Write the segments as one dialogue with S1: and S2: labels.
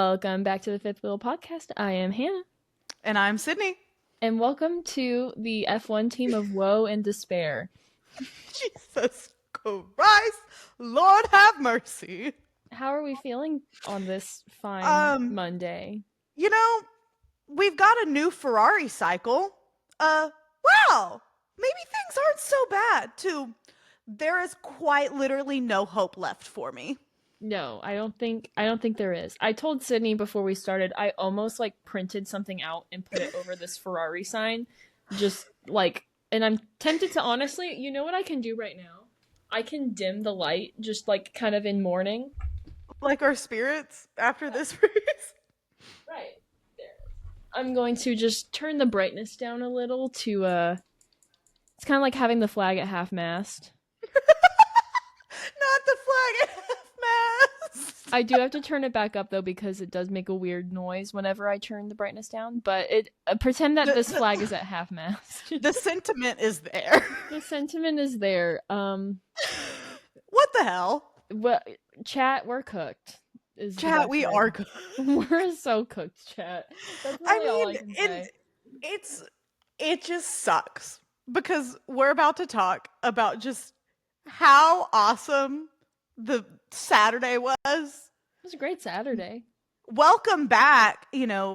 S1: Welcome back to the Fifth Wheel Podcast. I am Hannah.
S2: And I'm Sydney.
S1: And welcome to the F1 team of woe and despair.
S2: Jesus Christ, Lord have mercy.
S1: How are we feeling on this fine Monday?
S2: You know, we've got a new Ferrari cycle. Wow, maybe things aren't so bad, too. There is quite literally no hope left for me.
S1: No, I don't think there is. I told Sydney before we started, I almost printed something out and put it over this Ferrari sign. And I'm tempted to honestly, you know what I can do right now? I can dim the light just kind of in mourning.
S2: Like our spirits after this race?
S1: Right. There. I'm going to just turn the brightness down a little to it's kind of like having the flag at half-mast.
S2: Not the flag at half-mast.
S1: I do have to turn it back up though because it does make a weird noise whenever I turn the brightness down. But pretend that this flag is at half-mast.
S2: The sentiment is there.
S1: The sentiment is there.
S2: What the hell?
S1: Well, chat, we're cooked.
S2: Chat, we are cooked.
S1: We're so cooked, chat. That's really all I can say.
S2: It just sucks because we're about to talk about just how awesome the Saturday was.
S1: It was a great Saturday.
S2: Welcome back,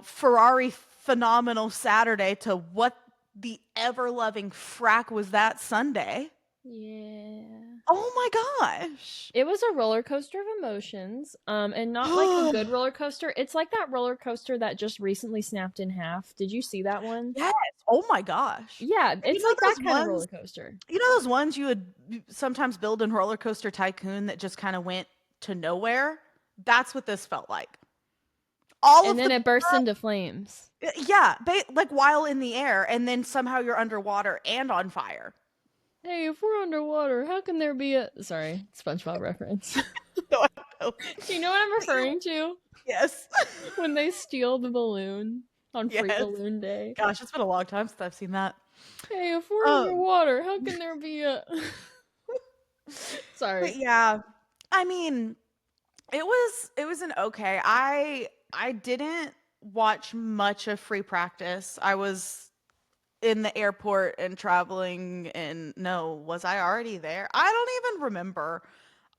S2: Ferrari phenomenal Saturday to what the ever-loving frack was that Sunday.
S1: Yeah.
S2: Oh my gosh.
S1: It was a roller coaster of emotions, and not like a good roller coaster. It's like that roller coaster that just recently snapped in half. Did you see that one?
S2: Yes. Oh my gosh.
S1: Yeah, it's like that kind of roller coaster.
S2: You know those ones you would sometimes build in Roller Coaster Tycoon that just kind of went to nowhere? That's what this felt like.
S1: And then it bursts into flames.
S2: Yeah, while in the air, and then somehow you're underwater and on fire.
S1: Hey, if we're underwater, how can there be a... Sorry, SpongeBob reference.
S2: No, I know.
S1: Do you know what I'm referring to?
S2: Yes.
S1: When they steal the balloon on Free Balloon Day.
S2: Gosh, it's been a long time since I've seen that.
S1: Hey, if we're underwater, how can there be a... Sorry.
S2: But yeah, I mean, it was an okay. I didn't watch much of free practice. I was in the airport and traveling, and was I already there? I don't even remember.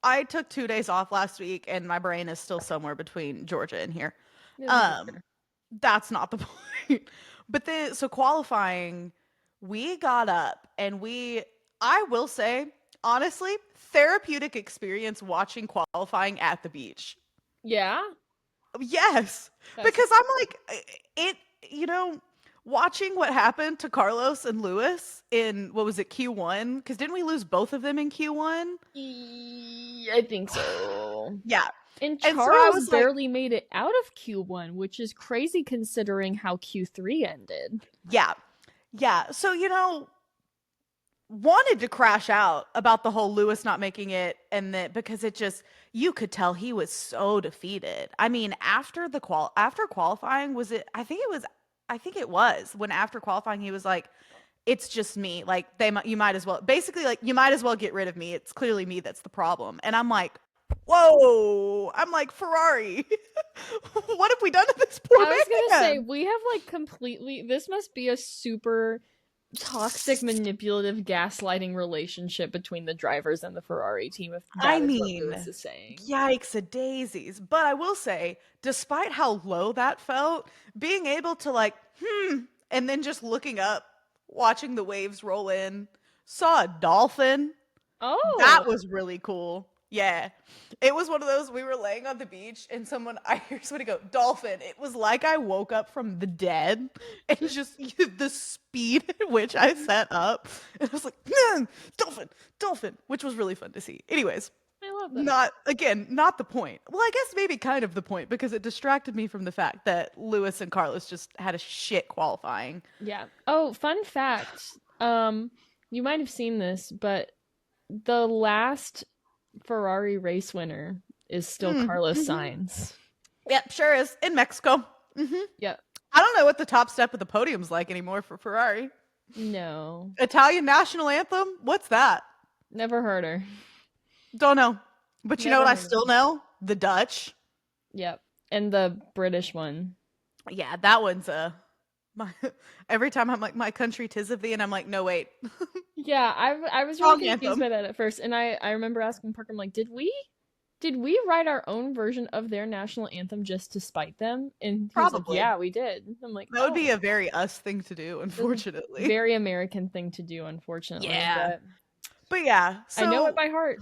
S2: I took 2 days off last week and my brain is still somewhere between Georgia and here. That's not the point. But so qualifying, we got up and I will say, honestly, therapeutic experience watching qualifying at the beach.
S1: Yeah?
S2: Yes. Because I'm like, watching what happened to Carlos and Lewis in, what was it, Q1? Because didn't we lose both of them in Q1?
S1: I think so.
S2: Yeah.
S1: And Charles barely made it out of Q1, which is crazy considering how Q3 ended.
S2: Yeah. Yeah. So, wanted to crash out about the whole Lewis not making it, and that because you could tell he was so defeated. I mean, after qualifying, I think it was when after qualifying he was like, it's just me. Like you might as well get rid of me. It's clearly me that's the problem. And I'm like, whoa. I'm like, Ferrari, what have we done to this poor man?
S1: I was gonna say, we have this must be a super toxic, manipulative, gaslighting relationship between the drivers and the Ferrari team, if that is what Lewis is saying.
S2: Yikes a daisies. But I will say, despite how low that felt, being able to and then just looking up, watching the waves roll in, saw a dolphin.
S1: Oh,
S2: that was really cool. Yeah. It was one of those, we were laying on the beach and I hear somebody go, dolphin. It was like I woke up from the dead, and just the speed at which I sat up. And I was like, dolphin, which was really fun to see. Anyways,
S1: I love that.
S2: Not the point. Well, I guess maybe kind of the point, because it distracted me from the fact that Lewis and Carlos just had a shit qualifying.
S1: Yeah. Oh, fun fact. You might have seen this, but the last Ferrari race winner is still Carlos Sainz.
S2: Yep, sure is. In Mexico. Mm-hmm.
S1: Yep.
S2: I don't know what the top step of the podium's like anymore for Ferrari.
S1: No.
S2: Italian national anthem? What's that?
S1: Never heard her.
S2: Don't know. But you know what I still know? The Dutch.
S1: Yep. And the British one.
S2: Yeah, that one's my every time I'm like, my country 'tis of thee, and I'm like, no wait.
S1: Yeah, I was really
S2: Wrong
S1: confused
S2: anthem.
S1: by that at first, and I remember asking Parker, I'm like, did we write our own version of their national anthem just to spite them? And he was like,
S2: Probably.
S1: yeah, we did. I'm like,
S2: That would be
S1: oh,
S2: a very us thing to do,
S1: it was a
S2: unfortunately.
S1: very American thing to do, unfortunately,
S2: Yeah.
S1: but
S2: But yeah,
S1: I know it
S2: so
S1: by heart.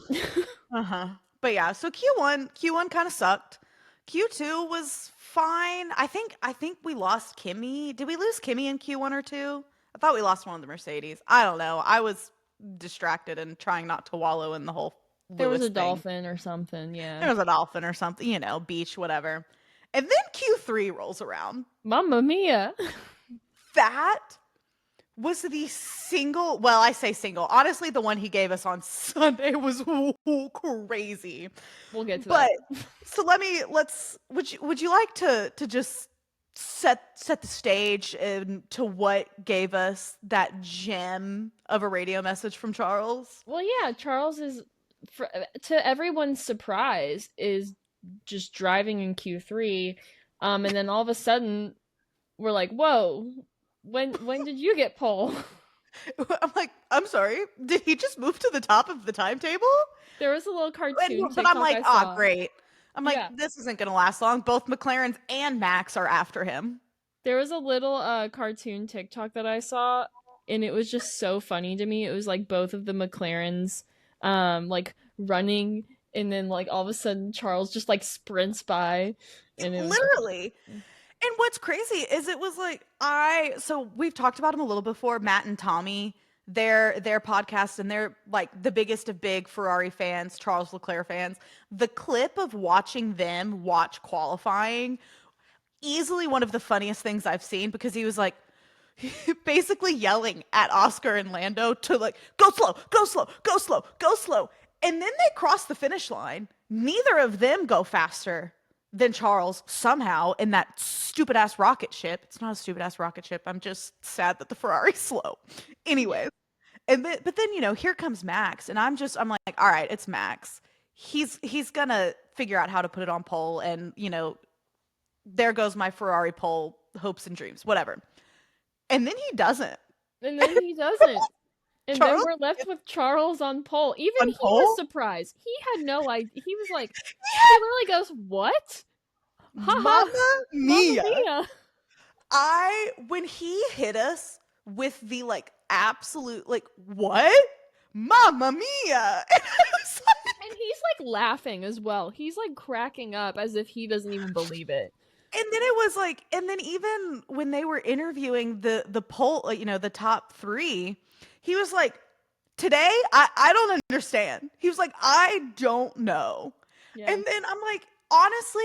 S2: uh-huh. But yeah, so Q1 kind of sucked. Q2 was fine. I think we lost Kimmy. Did we lose Kimmy in Q1 or 2? I thought we lost one of the Mercedes. I don't know. I was distracted and trying not to wallow in the whole
S1: There was
S2: Lewis
S1: a
S2: thing.
S1: dolphin or something, yeah.
S2: There was a dolphin or something, beach, whatever. And then Q3 rolls around.
S1: Mamma mia.
S2: That was the single, well, I say single. Honestly, the one he gave us on Sunday was crazy.
S1: We'll get to
S2: But
S1: that.
S2: so would you like to just set the stage into what gave us that gem of a radio message from Charles?
S1: Well, yeah, Charles is, to everyone's surprise, is just driving in Q3, and then all of a sudden we're like, "Whoa, when did you get pole?"
S2: I'm like, I'm sorry, did he just move to the top of the timetable?
S1: There was a little cartoon
S2: But I'm
S1: TikTok
S2: like,
S1: I
S2: ah,
S1: saw.
S2: great. I'm like,
S1: Yeah,
S2: this isn't gonna last long. Both McLarens and Max are after him.
S1: there was a little cartoon TikTok that I saw, and it was just so funny to me. It was like both of the McLarens, like running, and then like all of a sudden Charles just like sprints by, and it was
S2: Literally. And what's crazy is it was like so we've talked about him a little before, Matt and Tommy, their podcast, and they're like the biggest of big Ferrari fans, Charles Leclerc fans. The clip of watching them watch qualifying, easily one of the funniest things I've seen, because he was like basically yelling at Oscar and Lando to like go slow, go slow, go slow, go slow. And then they cross the finish line. Neither of them go faster than Charles somehow in that stupid ass rocket ship. It's not a stupid ass rocket ship. I'm just sad that the Ferrari's slow.
S1: yeah.
S2: Anyways, but then here comes Max, and I'm like, all right, it's Max. He's gonna figure out how to put it on pole, and there goes my Ferrari pole hopes and dreams, whatever. And then he doesn't.
S1: And then he doesn't. And then
S2: Charles
S1: we're left with Charles on pole. Even
S2: on
S1: he was
S2: pole.
S1: surprised. He had no idea. He was like, he literally goes, "What? Haha,
S2: Mamma
S1: Mamma
S2: mia.
S1: Mia."
S2: When he hit us with the like absolute like what? Mamma mia. And I was
S1: And he's like laughing as well. He's like cracking up as if he doesn't even believe it.
S2: and then it was like, and then even when they were interviewing the poll, like, the top 3, he was like, today I don't understand. He was like, I don't know.
S1: Yeah.
S2: And then I'm like, honestly,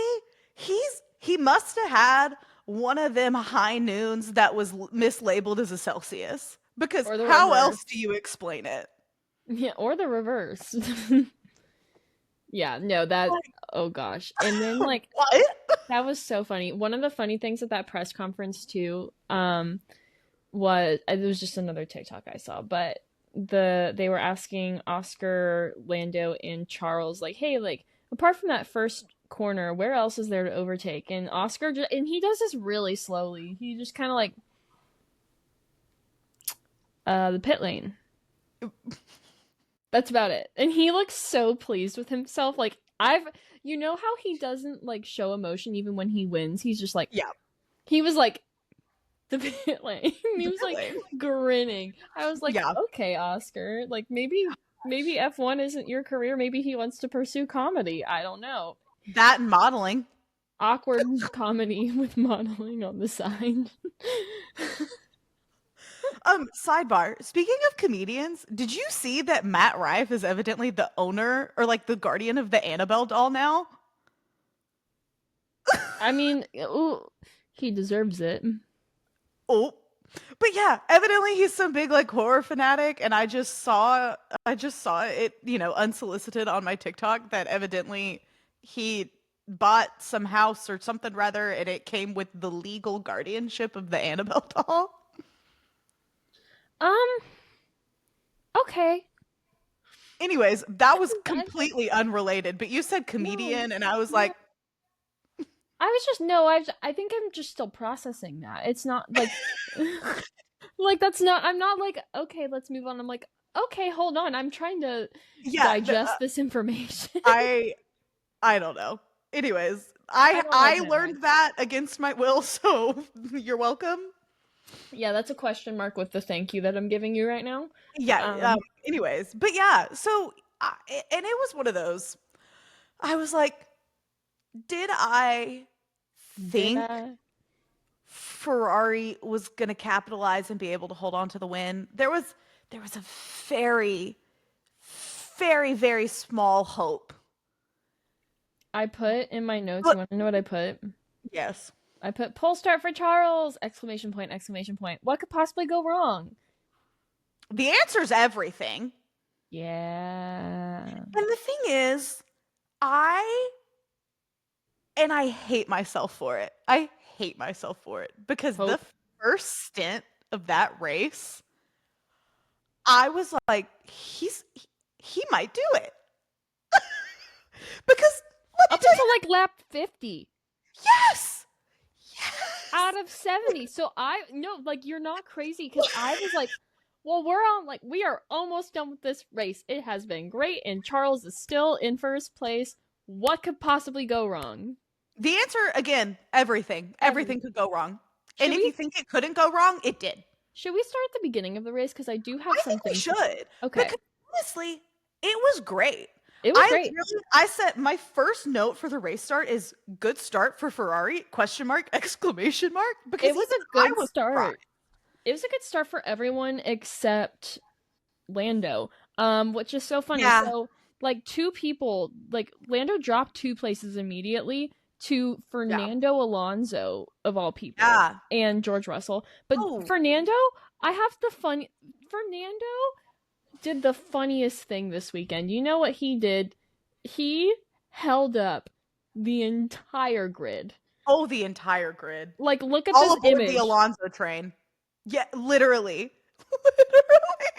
S2: he must have had one of them high noons that was mislabeled as a Celsius, because
S1: Or the
S2: how
S1: reverse.
S2: else do you explain it?
S1: Yeah, or the reverse. Yeah, no, that, oh gosh. And then like
S2: What?
S1: that was so funny. One of the funny things at that press conference too, was it was just another TikTok I saw, but they were asking Oscar, Lando, and Charles like, hey, like apart from that first corner, where else is there to overtake? And Oscar and he does this really slowly. He just kind of like the pit lane. That's about it. And he looks so pleased with himself. Like how he doesn't like show emotion even when he wins. He's just like
S2: Yeah.
S1: he was like the pit lane. He
S2: The
S1: was
S2: pit
S1: like
S2: lane.
S1: grinning. I was like,
S2: Yeah.
S1: okay, Oscar. Like maybe F1 isn't your career. Maybe he wants to pursue comedy. I don't know.
S2: That and modeling.
S1: Awkward comedy with modeling on the side.
S2: Sidebar. Speaking of comedians, did you see that Matt Rife is evidently the owner or like the guardian of the Annabelle doll now?
S1: I mean, ooh, he deserves it.
S2: Oh. But yeah, evidently he's some big like horror fanatic, and I just saw it, unsolicited on my TikTok, that evidently he bought some house or something rather, and it came with the legal guardianship of the Annabelle doll.
S1: Um, okay.
S2: Anyways, that was
S1: I
S2: completely unrelated, but you said
S1: no,
S2: comedian, and I was
S1: yeah.
S2: like,
S1: I was just no, I think I'm just still processing that. It's not like like that's not I'm not like okay, let's move on. I'm like okay, hold on. I'm trying to
S2: Yeah,
S1: digest this information.
S2: I I don't know. Anyways,
S1: I don't like
S2: I
S1: Netflix.
S2: learned that against my will, so you're welcome.
S1: Yeah, that's a question mark with the thank you that I'm giving you right now.
S2: Yeah.
S1: Um,
S2: Anyways, but yeah. So, and it was one of those. I was like, did I
S1: did
S2: think
S1: I?
S2: Ferrari was going to capitalize and be able to hold on to the win? There was a very, very, very small hope.
S1: I put in my notes. You
S2: But
S1: want to know what I put?
S2: yes,
S1: I put pole start for Charles! Exclamation point! Exclamation point! What could possibly go wrong?
S2: the answer is everything.
S1: Yeah.
S2: And the thing is, I I hate myself for it. I hate myself for it because the
S1: Hope.
S2: first stint of that race, I was like, he might do it. Because let me
S1: Up
S2: tell
S1: until
S2: you,
S1: like lap 50
S2: yes, yes.
S1: out of 70. So no, like you're not crazy because I was like, well, we are almost done with this race. It has been great, and Charles is still in first place. What could possibly go wrong?
S2: The answer again, everything. Everything
S1: Everything.
S2: could go wrong. And
S1: Should
S2: if
S1: we
S2: you think it couldn't go wrong, it did.
S1: should we start at the beginning of the race? Because I do have
S2: I think
S1: some
S2: we
S1: things to say.
S2: should
S1: Okay.
S2: because honestly, it was great.
S1: It was great.
S2: I said my first note for the race start is good start for Ferrari question mark exclamation mark because
S1: It
S2: even
S1: was a
S2: I
S1: good
S2: was surprised.
S1: start. It was a good start for everyone except Lando. Which is so funny.
S2: Yeah,
S1: So like two people, like Lando dropped two places immediately to
S2: yeah,
S1: Fernando Alonso of all people
S2: yeah.
S1: and George Russell. But
S2: Oh,
S1: Fernando, I have the fun Fernando did the funniest thing this weekend. You know what he did? He held up the entire grid.
S2: oh, the entire grid,
S1: Like look at
S2: all
S1: this
S2: aboard the
S1: image.
S2: Alonso train. Yeah, literally, literally.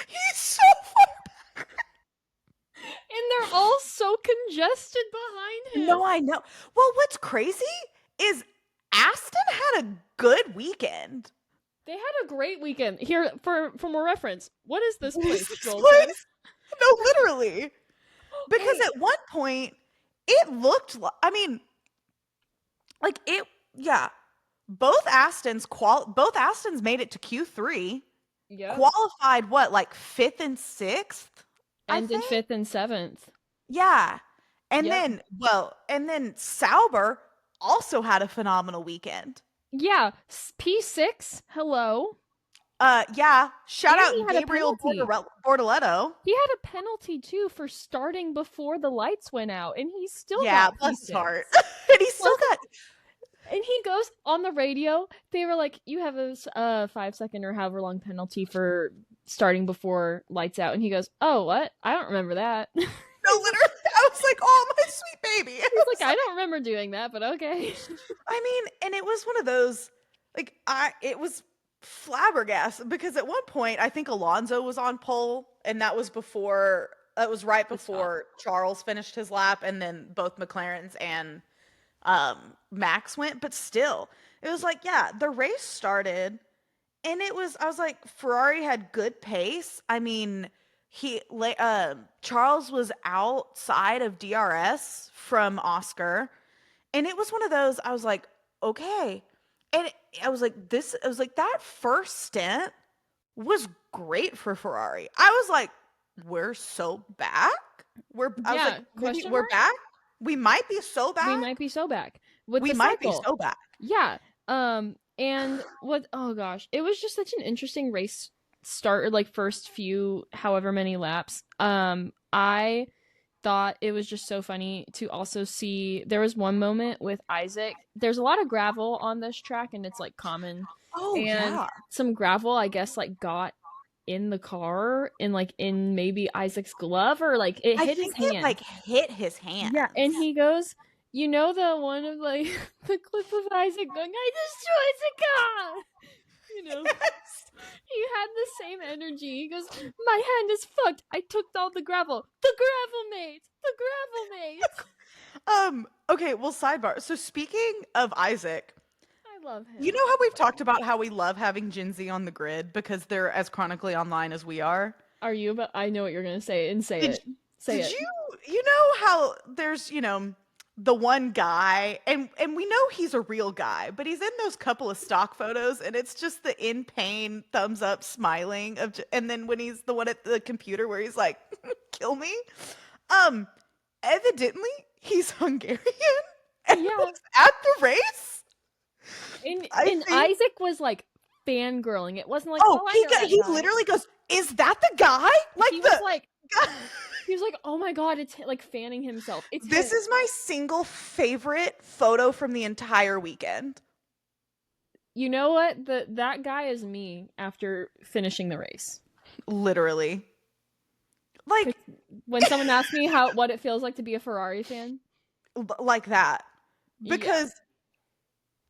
S2: He's so far.
S1: And they're all so congested behind
S2: No,
S1: him.
S2: I know. Well, what's crazy is Aston had a good weekend.
S1: They had a great weekend. Here for more reference. What is this
S2: This
S1: place?
S2: is
S1: Stroll says.
S2: place? No, literally. Because
S1: Hey,
S2: at one point, it looked like, I mean, like it, yeah. Both Astons made it to Q3.
S1: yep.
S2: Qualified what, like fifth and sixth, I
S1: Ended
S2: think?
S1: fifth and seventh.
S2: Yeah.
S1: Yep.
S2: And then Sauber also had a phenomenal weekend.
S1: Yeah. P6. Hello.
S2: Yeah. Shout
S1: And
S2: out
S1: he had a
S2: Gabriel
S1: penalty.
S2: Bortoletto.
S1: He had a penalty too for starting before the lights went out, and he still
S2: Yeah,
S1: got
S2: bless his heart.
S1: P6.
S2: And he still got
S1: And he goes on the radio. They were like, "You have a 5 second or however long penalty for starting before lights out." And he goes, "Oh, what? I don't remember that."
S2: no, literally. I was like, oh, my sweet baby. I
S1: He's like,
S2: was
S1: "I
S2: like,
S1: don't remember doing that, but okay."
S2: I mean, and it was one of those, like, it was flabbergasted because at one point, I think Alonso was on pole, and that was right
S1: The stop.
S2: before Charles finished his lap, and then both McLaren's and Max went, but still, it was like, yeah, the race started, and I was like, Ferrari had good pace. I mean, Charles was outside of DRS from Oscar, and it was one of those. I was like, okay, and I was like, I was like, that first stint was great for Ferrari. I was like, we're so back. I was like,
S1: Yeah, question
S2: we're
S1: mark?
S2: back. We might be so
S1: We
S2: back.
S1: might be so back with
S2: We
S1: the
S2: might be
S1: cycle.
S2: so back.
S1: Yeah. And what oh gosh, it was just such an interesting race start, or like first few however many laps. I thought it was just so funny to also see there was one moment with Isaac. There's a lot of gravel on this track and it's like common.
S2: Oh
S1: And
S2: yeah.
S1: some gravel, I guess, like got in the car and like in maybe Isaac's glove or like it
S2: I
S1: hit his
S2: think it
S1: hand.
S2: like hit his
S1: Yeah, and
S2: hands.
S1: he goes, you know the one of like the clip of Isaac going, I destroyed the car. You know,
S2: Yes.
S1: he had the same energy. He goes, my hand is fucked. I took all the gravel. The gravel mates. The gravel mates.
S2: Okay, well, sidebar. So speaking of Isaac,
S1: I love
S2: you
S1: him.
S2: know how
S1: I
S2: we've
S1: love
S2: talked
S1: him.
S2: about how we love having Gen Z on the grid because they're as chronically online as we are?
S1: Are you? But I know what you're gonna say, and say
S2: Did
S1: it. Say
S2: did
S1: it.
S2: you know how there's, the one guy and we know he's a real guy, but he's in those couple of stock photos and it's just the in pain thumbs up smiling and then when he's the one at the computer where he's like kill me. Um Evidently he's Hungarian and
S1: Yeah.
S2: was at the race.
S1: And
S2: I
S1: and
S2: think
S1: Isaac was like fangirling. It wasn't like, oh, I know that
S2: he
S1: guy.
S2: literally goes, "Is that the guy?" Like
S1: He was
S2: the
S1: like,
S2: guy.
S1: he was like, oh my god, it's like fanning himself. It's him.
S2: This is my single favorite photo from the entire weekend.
S1: You know what? That guy is me after finishing the race.
S2: Literally. Like
S1: 'Cause when someone asks me how what it feels like to be a Ferrari fan,
S2: like that.
S1: yeah,
S2: Because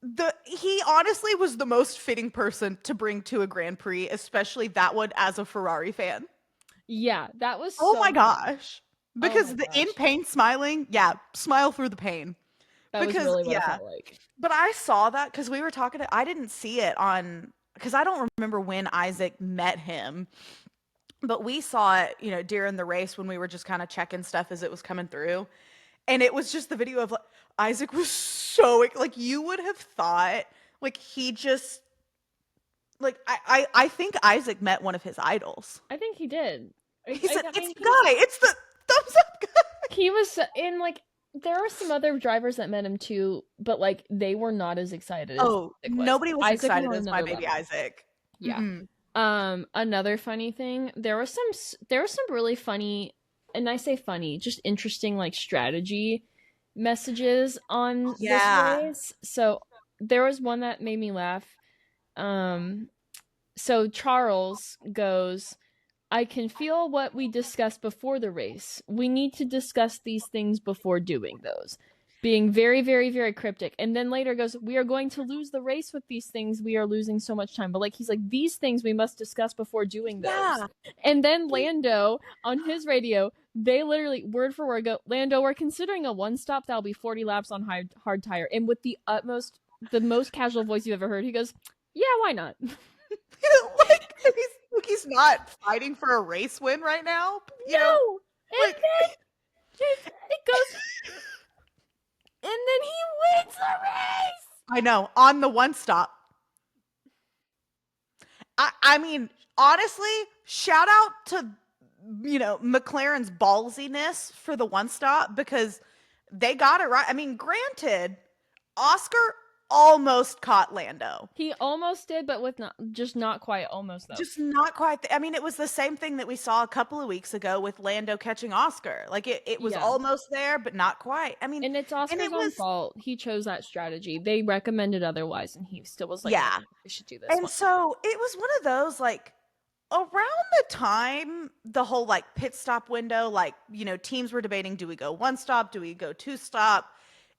S2: the he honestly was the most fitting person to bring to a Grand Prix, especially that one as a Ferrari fan.
S1: yeah, that was
S2: Oh my
S1: so fun.
S2: gosh.
S1: Oh my
S2: Because the in
S1: gosh,
S2: pain smiling, yeah, smile through the pain.
S1: that was
S2: Because
S1: really what it
S2: yeah,
S1: felt like.
S2: but I saw that because we were talking to, I didn't see it on, because I don't remember when Isaac met him, but we saw it, during the race when we were just kind of checking stuff as it was coming through. And it was just the video of like, Isaac was so, like, you would have thought, like, he just, like, I think Isaac met one of his idols.
S1: I think he did.
S2: He said,
S1: I
S2: it's
S1: mean,
S2: the guy, it's the thumbs up guy.
S1: he was in like there were some other drivers that met him too, but like they were not as excited as
S2: Oh,
S1: Isaac was.
S2: nobody was
S1: Isaac was
S2: excited
S1: on
S2: as my
S1: another
S2: baby
S1: level.
S2: Isaac.
S1: Yeah.
S2: Mm-mm.
S1: Another funny thing, there was some really funny, and I say funny, just interesting like strategy messages on this
S2: Yeah.
S1: race. So there was one that made me laugh. Um, so Charles goes, I can feel what we discussed before the race. We need to discuss these things before doing those. Being very, very, very cryptic. And then later goes, we are going to lose the race with these things. We are losing so much time. But like, he's like, these things we must discuss before doing those.
S2: Yeah.
S1: And then Lando on his radio, they literally, word for word, go, Lando, we're considering a one stop that'll be 40 laps on hard tire. And with the most casual voice you've ever heard, he goes, yeah, why not?
S2: He's not fighting for a race win right now.
S1: No! And
S2: Like
S1: then it goes, and then he wins the race.
S2: I know on the one stop. I mean, honestly, shout out to McLaren's ballsiness for the one stop because they got it right. I mean, granted, Oscar almost caught Lando.
S1: He almost did, but with not quite almost though.
S2: Just not quite. I mean, it was the same thing that we saw a couple of weeks ago with Lando catching Oscar. Like it was
S1: Yeah.
S2: almost there, but not quite. I mean,
S1: And it's
S2: and
S1: Oscar's
S2: it
S1: own
S2: was,
S1: fault. He chose that strategy. They recommended otherwise, and he still was like, no,
S2: yeah.
S1: we should do this
S2: And
S1: one.
S2: so it was one of those like around the time the whole like pit stop window, like, teams were debating, do we go one stop? Do we go two stop?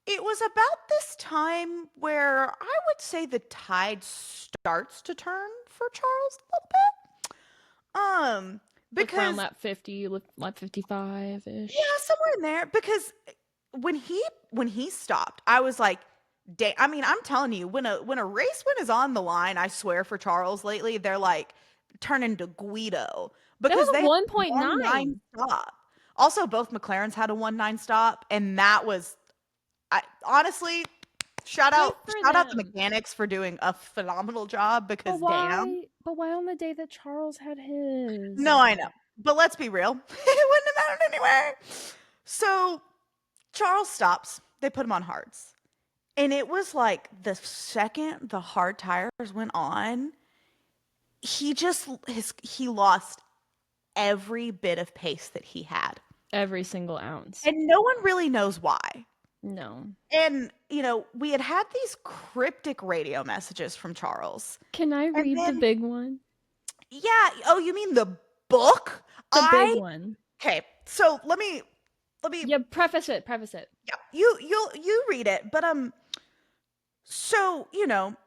S2: It was about this time where I would say the tide starts to turn for Charles a little bit.
S1: Like around
S2: Because
S1: lap 50, lap 55 ish.
S2: yeah, somewhere in there. Because when he stopped, I was like, I mean, I'm telling you, when a race win is on the line, I swear for Charles lately, they're like turning to Guido
S1: That
S2: because
S1: was
S2: they had a 1-9
S1: 1.9.
S2: stop. Also, both McLarens had a 1-9 stop, and that was honestly
S1: Good for
S2: shout out the
S1: them.
S2: mechanics for doing a phenomenal job because damn.
S1: But why on the day that Charles had his?
S2: No, I know. But let's be real. It wouldn't have mattered anyway. So Charles stops. They put him on hards. And it was like the second the hard tires went on, he lost every bit of pace that he had.
S1: Every single ounce.
S2: And no one really knows why.
S1: No.
S2: And, we had these cryptic radio messages from Charles.
S1: Can I
S2: And
S1: read the
S2: then,
S1: big one?
S2: yeah, oh, you mean the book?
S1: The big one.
S2: Okay, so let me,
S1: Yeah, preface it. Preface it.
S2: yeah, you read it, but so,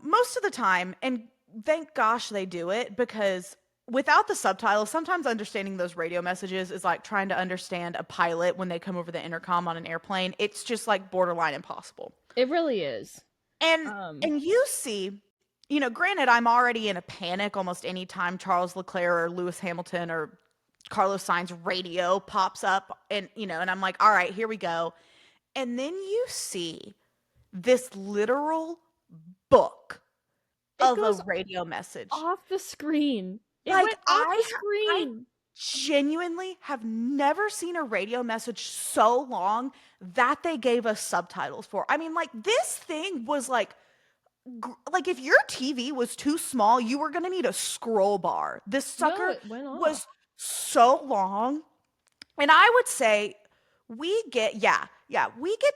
S2: most of the time, and thank gosh they do it because without the subtitles, sometimes understanding those radio messages is like trying to understand a pilot when they come over the intercom on an airplane. It's just like borderline impossible.
S1: It really is.
S2: And
S1: Um,
S2: and you see, granted, I'm already in a panic almost any time Charles Leclerc or Lewis Hamilton or Carlos Sainz radio pops up, and I'm like, all right, here we go. And then you see this literal book
S1: it
S2: of a
S1: goes
S2: radio message.
S1: off the screen. It
S2: Like
S1: went off the
S2: I
S1: screen.
S2: genuinely have never seen a radio message so long that they gave us subtitles for. I mean, like this thing was like if your TV was too small, you were gonna need a scroll bar. This
S1: No,
S2: sucker
S1: it went off.
S2: was so long, and I would say we get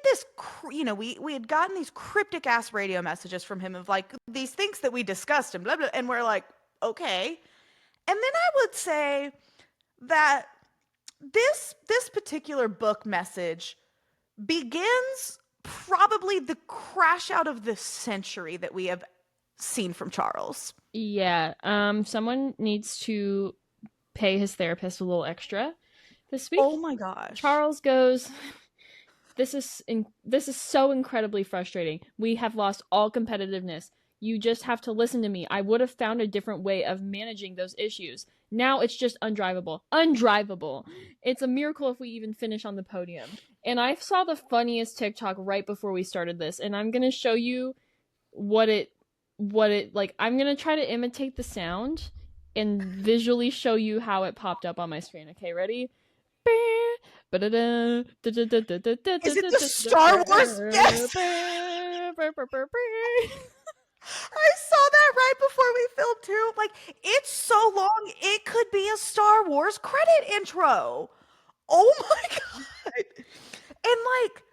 S2: this. We had gotten these cryptic ass radio messages from him of like these things that we discussed and blah blah, and we're like, okay. And then I would say that this particular book message begins probably the crash out of the century that we have seen from Charles.
S1: Yeah. Someone needs to pay his therapist a little extra this week.
S2: Oh my gosh.
S1: Charles goes, this is so incredibly frustrating. We have lost all competitiveness. You just have to listen to me. I would have found a different way of managing those issues. Now it's just undrivable. Undrivable. It's a miracle if we even finish on the podium. And I saw the funniest TikTok right before we started this, and I'm going to show you what it like. I'm going to try to imitate the sound and visually show you how it popped up on my screen. Okay, ready?
S2: Is it the Star Wars? Yes! I saw that right before we filmed too. Like, it's so long, it could be a Star Wars credit intro. Oh my god. And like,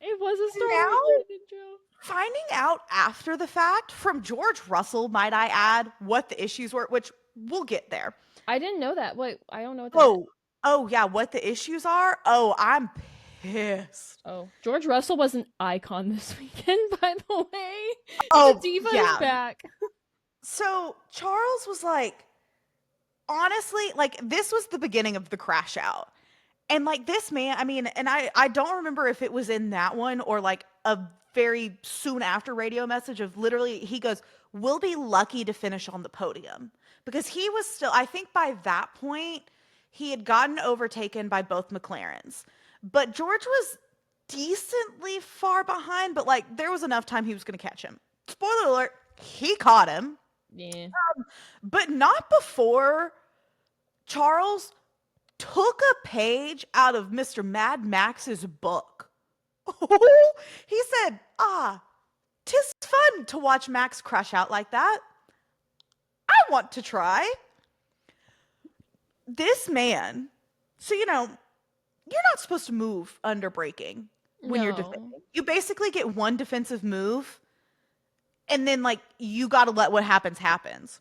S1: It was a Star
S2: now
S1: Wars intro.
S2: finding out after the fact from George Russell, might I add, what the issues were, which we'll get there.
S1: I didn't know that. Wait, I don't know what that is.
S2: Oh yeah, what the issues are? Oh, I'm pissed.
S1: Oh, George Russell was an icon this weekend, by the way.
S2: Oh,
S1: The diva
S2: yeah.
S1: is back.
S2: So Charles was like, honestly, like this was the beginning of the crash out. And like this man, I mean, and I don't remember if it was in that one or like a very soon after radio message of literally he goes, "We'll be lucky to finish on the podium." Because he was still, I think by that point, he had gotten overtaken by both McLarens. But George was decently far behind, but like there was enough time he was going to catch him. Spoiler alert, he caught him.
S1: Yeah.
S2: But not before Charles took a page out of Mr. Mad Max's book. He said, "'Tis fun to watch Max crash out like that. I want to try." This man, so you're not supposed to move under braking when you're defending. You basically get one defensive move, and then like you got to let what happens happens.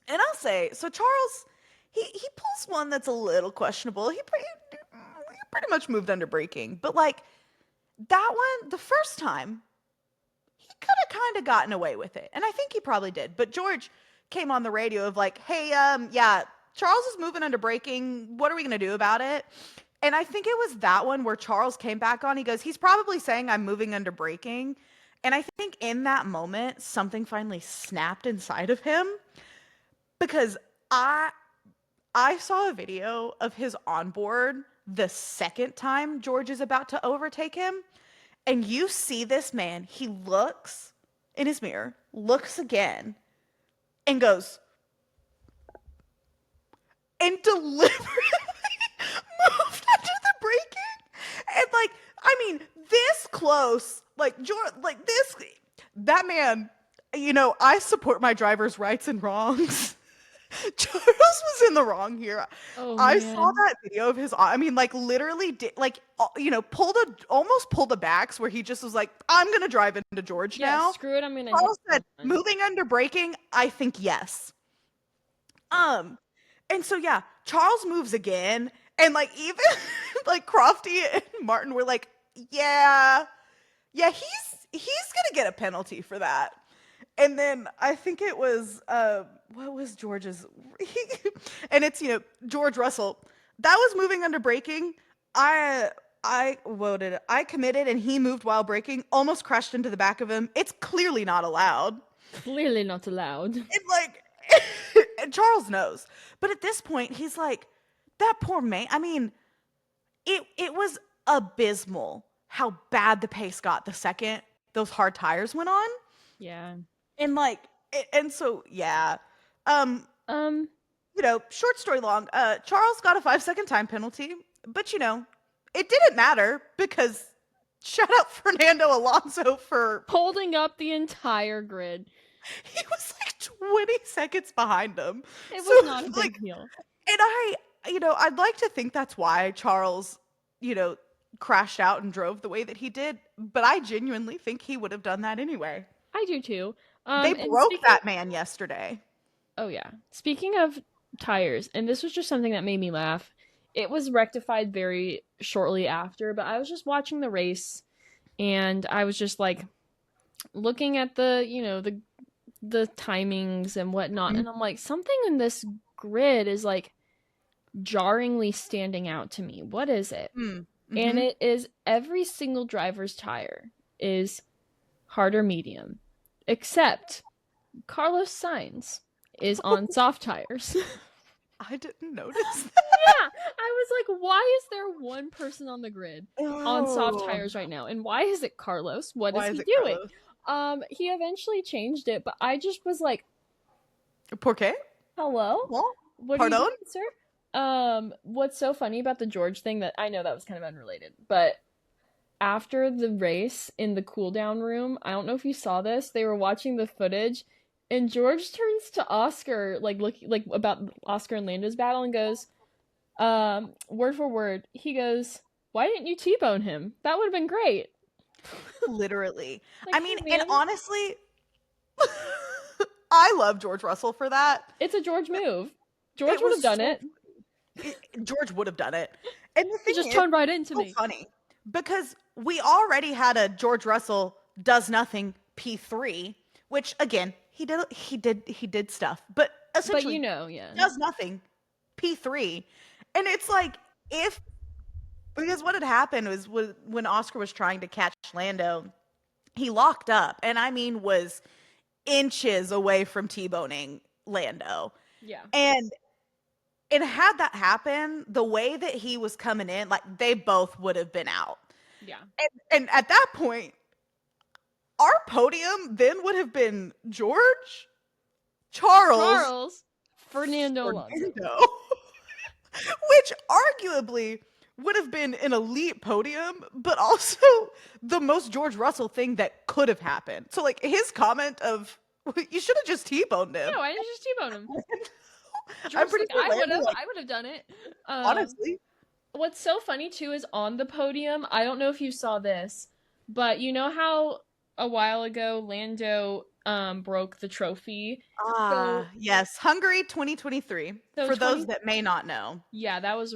S2: And I'll say, so Charles, he pulls one that's a little questionable. He pretty much moved under braking, but like that one, the first time, he could have kind of gotten away with it, and I think he probably did. But George came on the radio of like, "Hey, yeah, Charles is moving under braking. What are we going to do about it?" And I think it was that one where Charles came back on. He goes, "He's probably saying I'm moving under braking." And I think in that moment, something finally snapped inside of him because I saw a video of his onboard the second time George is about to overtake him. And you see this man, he looks in his mirror, looks again, and goes, and deliberately moved under the braking. And like, I mean, this close, like George, like this, that man, I support my driver's rights and wrongs. Charles was in the wrong here.
S1: Oh,
S2: I
S1: man.
S2: saw that video of his, I mean, like literally did, like, almost pulled a backs where he just was like, "I'm going to drive into George now."
S1: Screw it, I'm gonna
S2: Charles
S1: hit
S2: said,
S1: someone.
S2: "Moving under braking, I think yes." And so yeah, Charles moves again, and like even like Crofty and Martin were like, yeah, he's gonna get a penalty for that. And then I think it was what was George's and it's George Russell that was moving under braking. I I voted I committed and he moved while braking, almost crashed into the back of him. It's clearly not allowed.
S1: Clearly not allowed.
S2: It like and Charles knows. But at this point he's like that poor man. I mean, it was abysmal how bad the pace got the second those hard tires went on.
S1: Yeah.
S2: And like and so yeah. Um
S1: Um,
S2: Short story long, Charles got a 5-second time penalty, but it didn't matter because shout out Fernando Alonso for
S1: holding up the entire grid.
S2: he was like 20 seconds behind him.
S1: It
S2: So
S1: was not a
S2: like
S1: big deal.
S2: and I'd like to think that's why Charles, crashed out and drove the way that he did, but I genuinely think he would have done that anyway.
S1: I do too.
S2: They
S1: And
S2: broke that man yesterday.
S1: oh yeah. Speaking of tires, and this was just something that made me laugh. It was rectified very shortly after, but I was just watching the race and I was just like looking at the timings and whatnot, and I'm like, something in this grid is like jarringly standing out to me. What is it? And
S2: Mm-hmm.
S1: it is every single driver's tire is hard or medium, except Carlos Sainz is on soft tires.
S2: I didn't notice that.
S1: Yeah, I was like, why is there one person on the grid on soft
S2: Oh,
S1: tires right now? And why is it Carlos? What is
S2: why
S1: he
S2: is it
S1: doing?
S2: Carlos?
S1: He eventually changed it, but I just was like,
S2: Por qué?
S1: hello?
S2: Well,
S1: What are you
S2: pardon?
S1: doing, sir? What's so funny about the George thing, that I know that was kind of unrelated, but after the race in the cool down room, I don't know if you saw this, they were watching the footage and George turns to Oscar, like look like about Oscar and Lando's battle, and goes, word for word, he goes, "Why didn't you T-bone him? That would have been great."
S2: Literally.
S1: Like,
S2: I
S1: hey
S2: mean, and
S1: man,
S2: honestly, I love George Russell for that.
S1: it's a George move. George
S2: It
S1: would have
S2: was
S1: done
S2: so
S1: it.
S2: George would have done it. And the
S1: He
S2: thing
S1: just
S2: is,
S1: turned right
S2: it's
S1: into
S2: so
S1: me.
S2: funny because we already had a George Russell does nothing P3, which again, he did stuff, but
S1: But
S2: essentially
S1: yeah.
S2: does nothing P3. And it's like if because what had happened was when Oscar was trying to catch Lando, he locked up and I mean was inches away from T-boning Lando.
S1: Yeah.
S2: And had that happen, the way that he was coming in, like they both would have been out.
S1: Yeah.
S2: And at that point, our podium then would have been George, Charles,
S1: Charles Fernando Alonso.
S2: Fernando, which arguably would have been an elite podium, but also the most George Russell thing that could have happened. So, like, his comment of, you should have just T-boned him.
S1: Yeah, why didn't you just T-bone him?
S2: I'm
S1: George's
S2: pretty
S1: like,
S2: sure Lando, like,
S1: I would have done it.
S2: honestly.
S1: What's so funny too is on the podium, I don't know if you saw this, but you know how a while ago Lando broke the trophy. So
S2: Yes, Hungary 2023,
S1: so
S2: for those
S1: 20
S2: that may not know.
S1: yeah, that was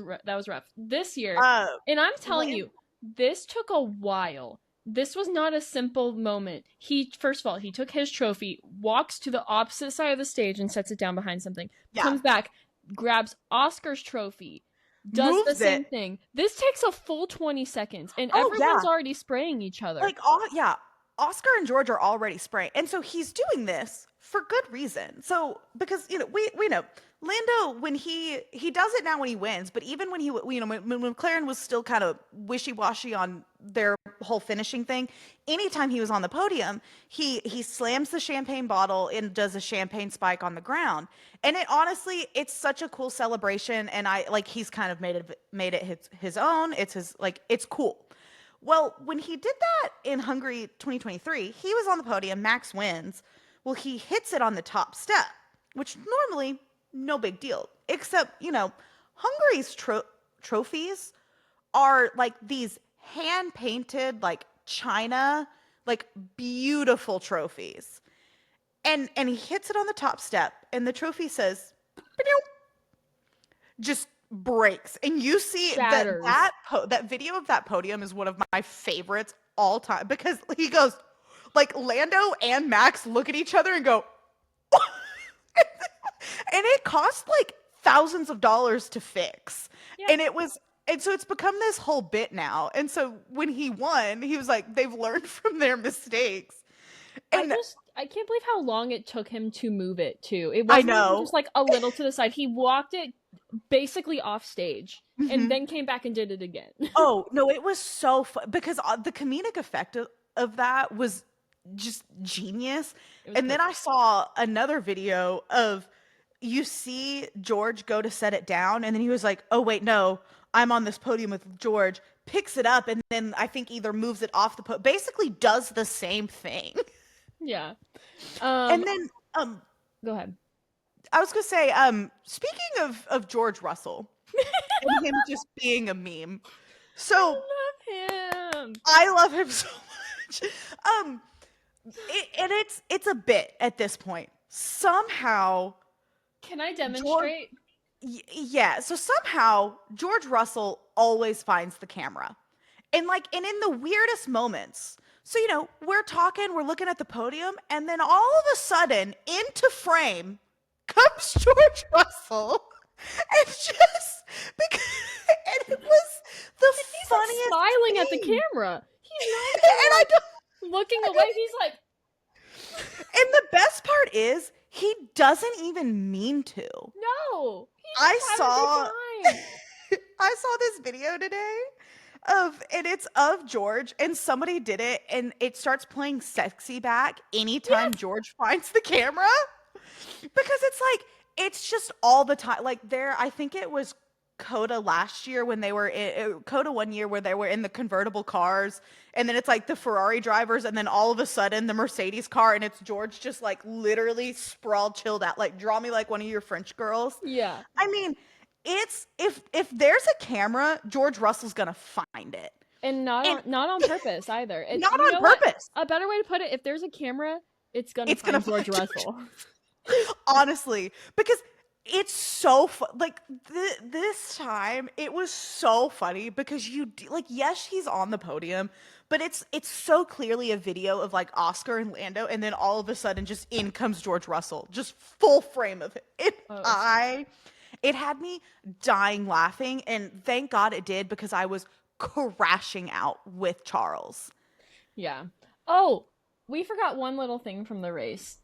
S1: rough. This year,
S2: Uh,
S1: and I'm telling
S2: Lan
S1: you, this took a while. This was not a simple moment. He first of all, he took his trophy, walks to the opposite side of the stage and sets it down behind something.
S2: yeah,
S1: Comes back, grabs Oscar's trophy, does the
S2: moves
S1: same
S2: it.
S1: thing. This takes a full 20 seconds, and
S2: Oh, yeah.
S1: everyone's already spraying each other.
S2: Like, yeah, Oscar and George are already spraying. And so he's doing this for good reason. So, because, we know Lando, when he does it now when he wins, but even when when McLaren was still kind of wishy-washy on their whole finishing thing, anytime he was on the podium, he slams the champagne bottle and does a champagne spike on the ground. And it's such a cool celebration. And he's kind of made it his own. It's it's cool. Well, when he did that in Hungary 2023, he was on the podium, Max wins. Well, he hits it on the top step, which normally no big deal. Except, Hungary's trophies are like these hand painted, like china, like beautiful trophies. And he hits it on the top step, and the trophy says, just breaks. And you see
S1: Shatters.
S2: that video of that podium is one of my favorites all time because he goes like Lando and Max look at each other and go, and it cost like thousands of dollars to fix.
S1: Yeah.
S2: And it was, and so it's become this whole bit now. And so when he won, he was like, they've learned from their mistakes. And
S1: I can't believe how long it took him to move it too. It
S2: I
S1: wasn't even
S2: know.
S1: just like a little to the side. He walked it basically off stage and
S2: Mhm.
S1: then came back and did it again.
S2: Oh, no, it was so fun because the comedic effect of that was just genius.
S1: It was
S2: And then I
S1: perfect.
S2: saw another video of you see George go to set it down, and then he was like, "Oh wait, no, I'm on this podium with George." Picks it up, and then I think either moves it off the basically does the same thing.
S1: Yeah.
S2: And
S1: Um
S2: then
S1: go ahead.
S2: I was gonna say, speaking of George Russell and him just being a meme. So
S1: I love him.
S2: I love him so much. Um, and it's a bit at this point. Somehow,
S1: Can I
S2: George,
S1: demonstrate?
S2: yeah. So somehow George Russell always finds the camera, and and in the weirdest moments. So we're talking, we're looking at the podium, and then all of a sudden, into frame comes George Russell, and just because, and it was the
S1: And he's like
S2: funniest
S1: smiling at the
S2: thing.
S1: camera. He's not
S2: And
S1: even
S2: I
S1: like
S2: don't,
S1: looking
S2: I
S1: away.
S2: don't,
S1: He's like
S2: and the best part is he doesn't even mean to.
S1: no. He's
S2: I
S1: just having a good
S2: saw
S1: time.
S2: I saw this video today and it's of George, and somebody did it, and it starts playing sexy back anytime
S1: Yes.
S2: George finds the camera, because it's like it's just all the time. Like there, I think it was Coda last year when they were Coda one year where they were in the convertible cars, and then it's like the Ferrari drivers, and then all of a sudden the Mercedes car, and it's George just like literally sprawled, chilled out, like draw me like one of your French girls.
S1: Yeah.
S2: I mean, it's if there's a camera, George Russell's gonna find it,
S1: And
S2: and
S1: not on purpose either. It
S2: not
S1: you
S2: on
S1: know what?
S2: purpose.
S1: A better way to put it, if there's a camera, it's gonna
S2: It's gonna
S1: find
S2: find
S1: George
S2: George.
S1: Russell.
S2: Honestly, because it's so like this time it was so funny because like yes, he's on the podium, but it's so clearly a video of like Oscar and Lando, and then all of a sudden just in comes George Russell, just full frame of it.
S1: Oh,
S2: It had me dying laughing, and thank God it did, because I was crashing out with Charles.
S1: yeah. Oh, we forgot one little thing from the race.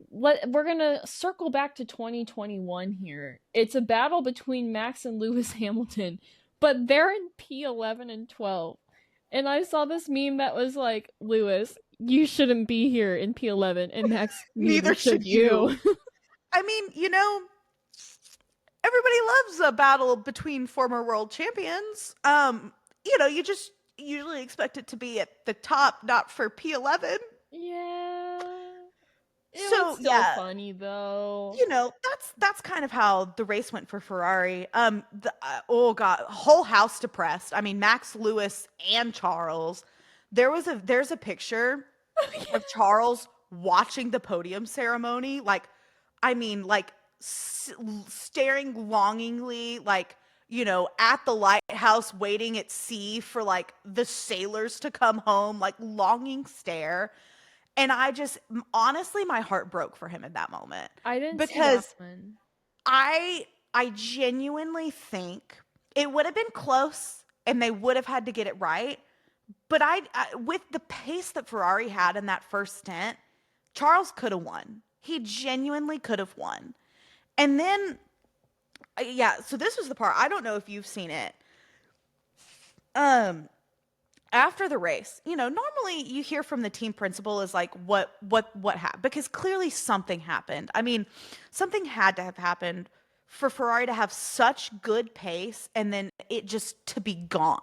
S1: We're gonna circle back to 2021 here. It's a battle between Max and Lewis Hamilton, but they're in P11 and 12. And I saw this meme that was like, Lewis, you shouldn't be here in P11, and Max, neither
S2: Neither
S1: should
S2: should you.
S1: you.
S2: I mean, everybody loves a battle between former world champions. You just usually expect it to be at the top, not for P11.
S1: Yeah. It was
S2: So
S1: still
S2: yeah,
S1: funny though.
S2: that's kind of how the race went for Ferrari. Oh god, whole house depressed. I mean, Max, Lewis, and Charles. There's a picture of Charles watching the podium ceremony, like, I mean, like staring longingly, like, at the lighthouse, waiting at sea for like the sailors to come home, like longing stare. And honestly, my heart broke for him in that moment,
S1: I didn't see that
S2: because
S1: one.
S2: I I genuinely think it would have been close, and they would have had to get it right. But with the pace that Ferrari had in that first stint, Charles could have won. He genuinely could have won. And then, yeah, so this was the part. I don't know if you've seen it. Um, After the race, normally you hear from the team principal is like what happened, because clearly something happened. I mean, something had to have happened for Ferrari to have such good pace and then it just to be gone.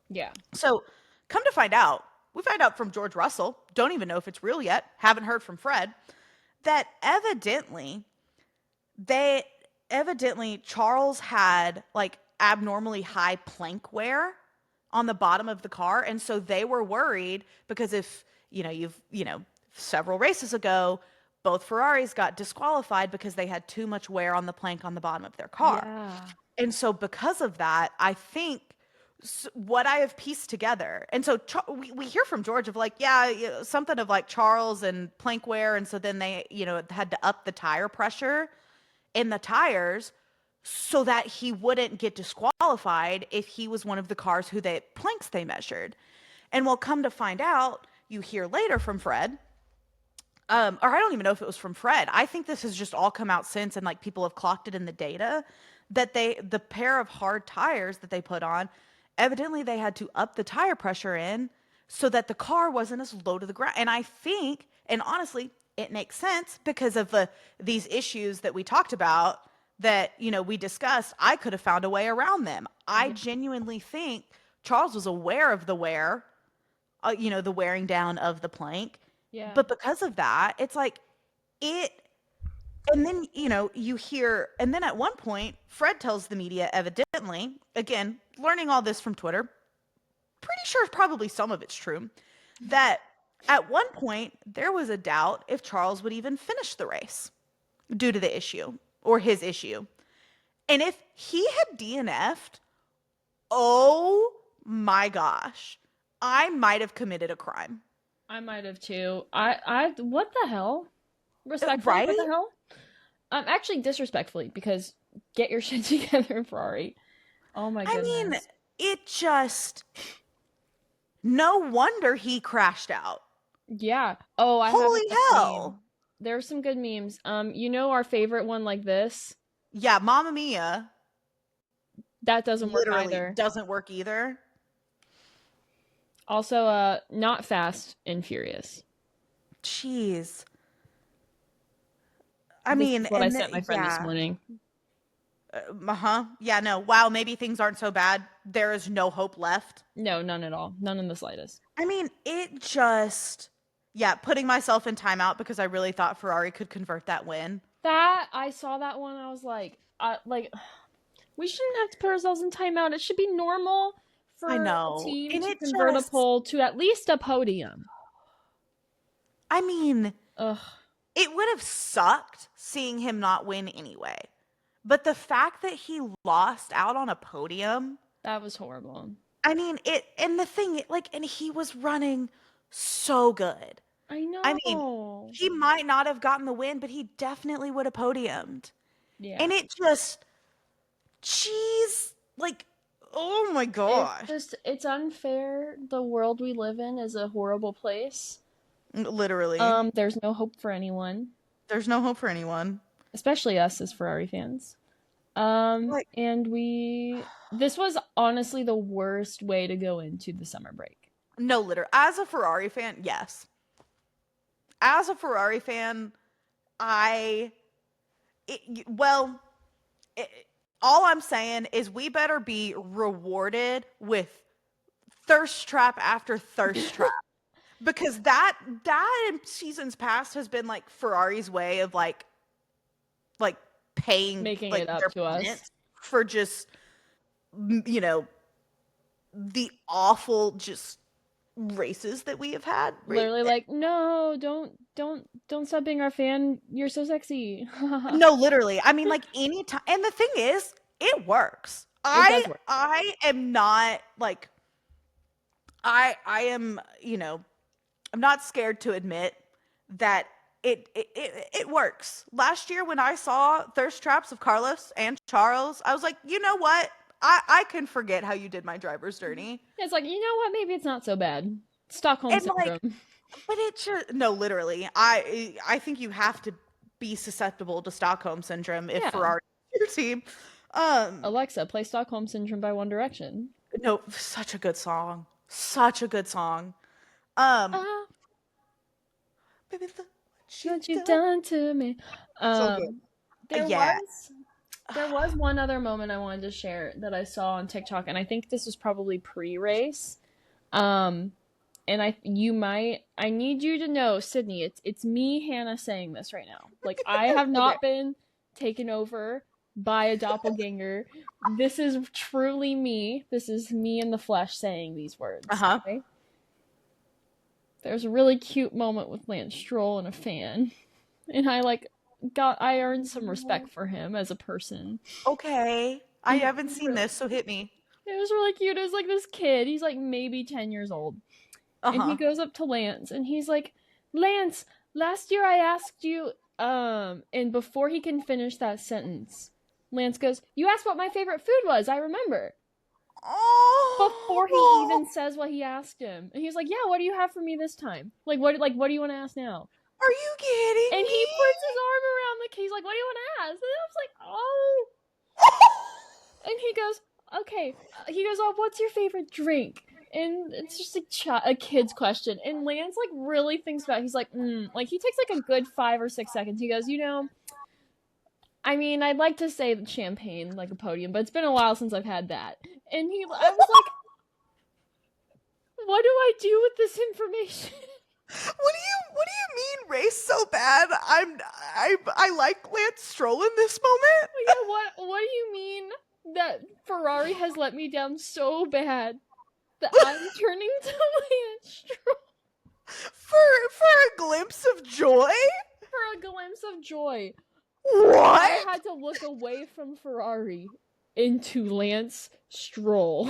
S1: Yeah.
S2: So, come to find out, we find out from George Russell, don't even know if it's real yet, haven't heard from Fred, that they evidently Charles had like abnormally high plank wear on the bottom of the car, and so they were worried because if several races ago both Ferraris got disqualified because they had too much wear on the plank on the bottom of their car.
S1: Yeah.
S2: And so because of that, I think what I have pieced together. And so we hear from George of like, yeah, something of like Charles and plank wear. And so then they, had to up the tire pressure in the tires so that he wouldn't get disqualified if he was one of the cars who planks they measured. And we'll come to find out, you hear later from Fred, or I don't even know if it was from Fred. I think this has just all come out since, and like people have clocked it in the data that the pair of hard tires that they put on, evidently they had to up the tire pressure in so that the car wasn't as low to the ground. And I think, and honestly, it makes sense because of these issues that we talked about that we discussed. I could have found a way around them. I
S1: Yeah.
S2: genuinely think Charles was aware of the the wearing down of the plank.
S1: Yeah.
S2: But because of that, it's like it, and then, you hear, and then at one point, Fred tells the media, evidently, again, learning all this from Twitter, pretty sure probably some of it's true, that at one point, there was a doubt if Charles would even finish the race due to the issue or his issue. And if he had DNF'd, oh my gosh, I might have committed a crime.
S1: I might have too. What the hell? Respectfully, what the
S2: Right?
S1: hell? Actually, disrespectfully, because get your shit together, Ferrari. Oh my
S2: I mean,
S1: goodness.
S2: it just, no wonder he crashed out.
S1: Yeah. Oh, I have a
S2: Holy
S1: best meme.
S2: hell.
S1: There's some good memes. Our favorite one like this?
S2: Yeah, Mamma Mia
S1: That doesn't work
S2: literally
S1: either.
S2: doesn't work either.
S1: Also, not Fast and Furious.
S2: Jeez. I
S1: This
S2: mean,
S1: is what I sent my friend this
S2: yeah.
S1: morning.
S2: Uh-huh. Yeah, no. Wow, maybe things aren't so bad. There is no hope left.
S1: No, none at all. None in the slightest.
S2: I mean, it just, yeah, putting myself in timeout because I really thought Ferrari could convert that win.
S1: That I saw that one. I was like, we shouldn't have to put ourselves in timeout. It should be normal
S2: I
S1: for a
S2: know.
S1: team
S2: And
S1: to
S2: it
S1: convert a
S2: just,
S1: pole to at least a podium.
S2: I mean,
S1: Ugh,
S2: it would have sucked seeing him not win anyway. But the fact that he lost out on a podium,
S1: that was horrible.
S2: I mean, and the thing, like, and he was running so good.
S1: I
S2: I mean,
S1: know.
S2: he might not have gotten the win, but he definitely would have podiumed.
S1: Yeah.
S2: And it just, geez, like, oh my gosh.
S1: It's unfair. The world we live in is a horrible place.
S2: Literally.
S1: There's no hope for anyone,
S2: There's no hope for anyone.
S1: especially us as Ferrari fans.
S2: Like,
S1: And this was honestly the worst way to go into the summer break.
S2: no, literally. As a Ferrari fan, yes. As a Ferrari fan, I, well, it, all I'm saying is we better be rewarded with thirst trap after thirst trap. Because that in seasons past has been like Ferrari's way of like paying
S1: Making
S2: like
S1: it up
S2: their
S1: to us.
S2: opponents for just the awful just races that we have had.
S1: Literally like, no, don't stop being our fan. You're so sexy.
S2: No, literally. I mean, like any time. And the thing is, it works.
S1: It does work.
S2: I am not like I am, I'm not scared to admit that it works. Last year when I saw thirst traps of Carlos and Charles, I was like, you know what? I can forget how you did my driver's dirty.
S1: It's like, you know what? Maybe it's not so bad. Stockholm
S2: And
S1: syndrome.
S2: like, but it just no, literally. I think you have to be susceptible to Stockholm syndrome if
S1: Yeah.
S2: Ferrari is your team.
S1: Alexa, play Stockholm Syndrome by One Direction.
S2: No, such a good song. Such a good song. Um, Baby, look
S1: What you done to me.
S2: So good.
S1: There
S2: Yeah.
S1: was one other moment I wanted to share that I saw on TikTok, and I think this was probably pre-race. And I need you to know, Sydney, it's me, Hannah, saying this right now. Like, I have not been taken over by a doppelganger. This is truly me. This is me in the flesh saying these words. Okay? There's a really cute moment with Lance Stroll and a fan. And I earned some respect for him as a person.
S2: Okay. I haven't seen this, so hit me.
S1: It was really cute. It was like this kid. He's like maybe 10 years old. And he
S2: Uh-huh.
S1: goes up to Lance and he's like, Lance, last year I asked you, and before he can finish that sentence, Lance goes, you asked what my favorite food was, I remember. Before he
S2: Oh,
S1: even says what he asked him. And he's like, yeah, what do you have for me this time? Like what do you want to ask now?
S2: are you kidding
S1: And he puts his
S2: me?
S1: arm around the kid. He's like, what do you want to ask? And I was like, oh. And he goes, okay. He goes, oh, what's your favorite drink? And it's just a kid's question. And Lance like really thinks about it. He's like he takes like a good 5 or 6 seconds. He goes, I mean, I'd like to say champagne, like a podium, but it's been a while since I've had that. And I was like, what do I do with this information?
S2: What do you mean race so bad? I like Lance Stroll in this moment.
S1: Yeah, what do you mean that Ferrari has let me down so bad that I'm turning to Lance Stroll
S2: For a glimpse of joy?
S1: for a glimpse of joy? I
S2: What?
S1: had to look away from Ferrari into Lance Stroll.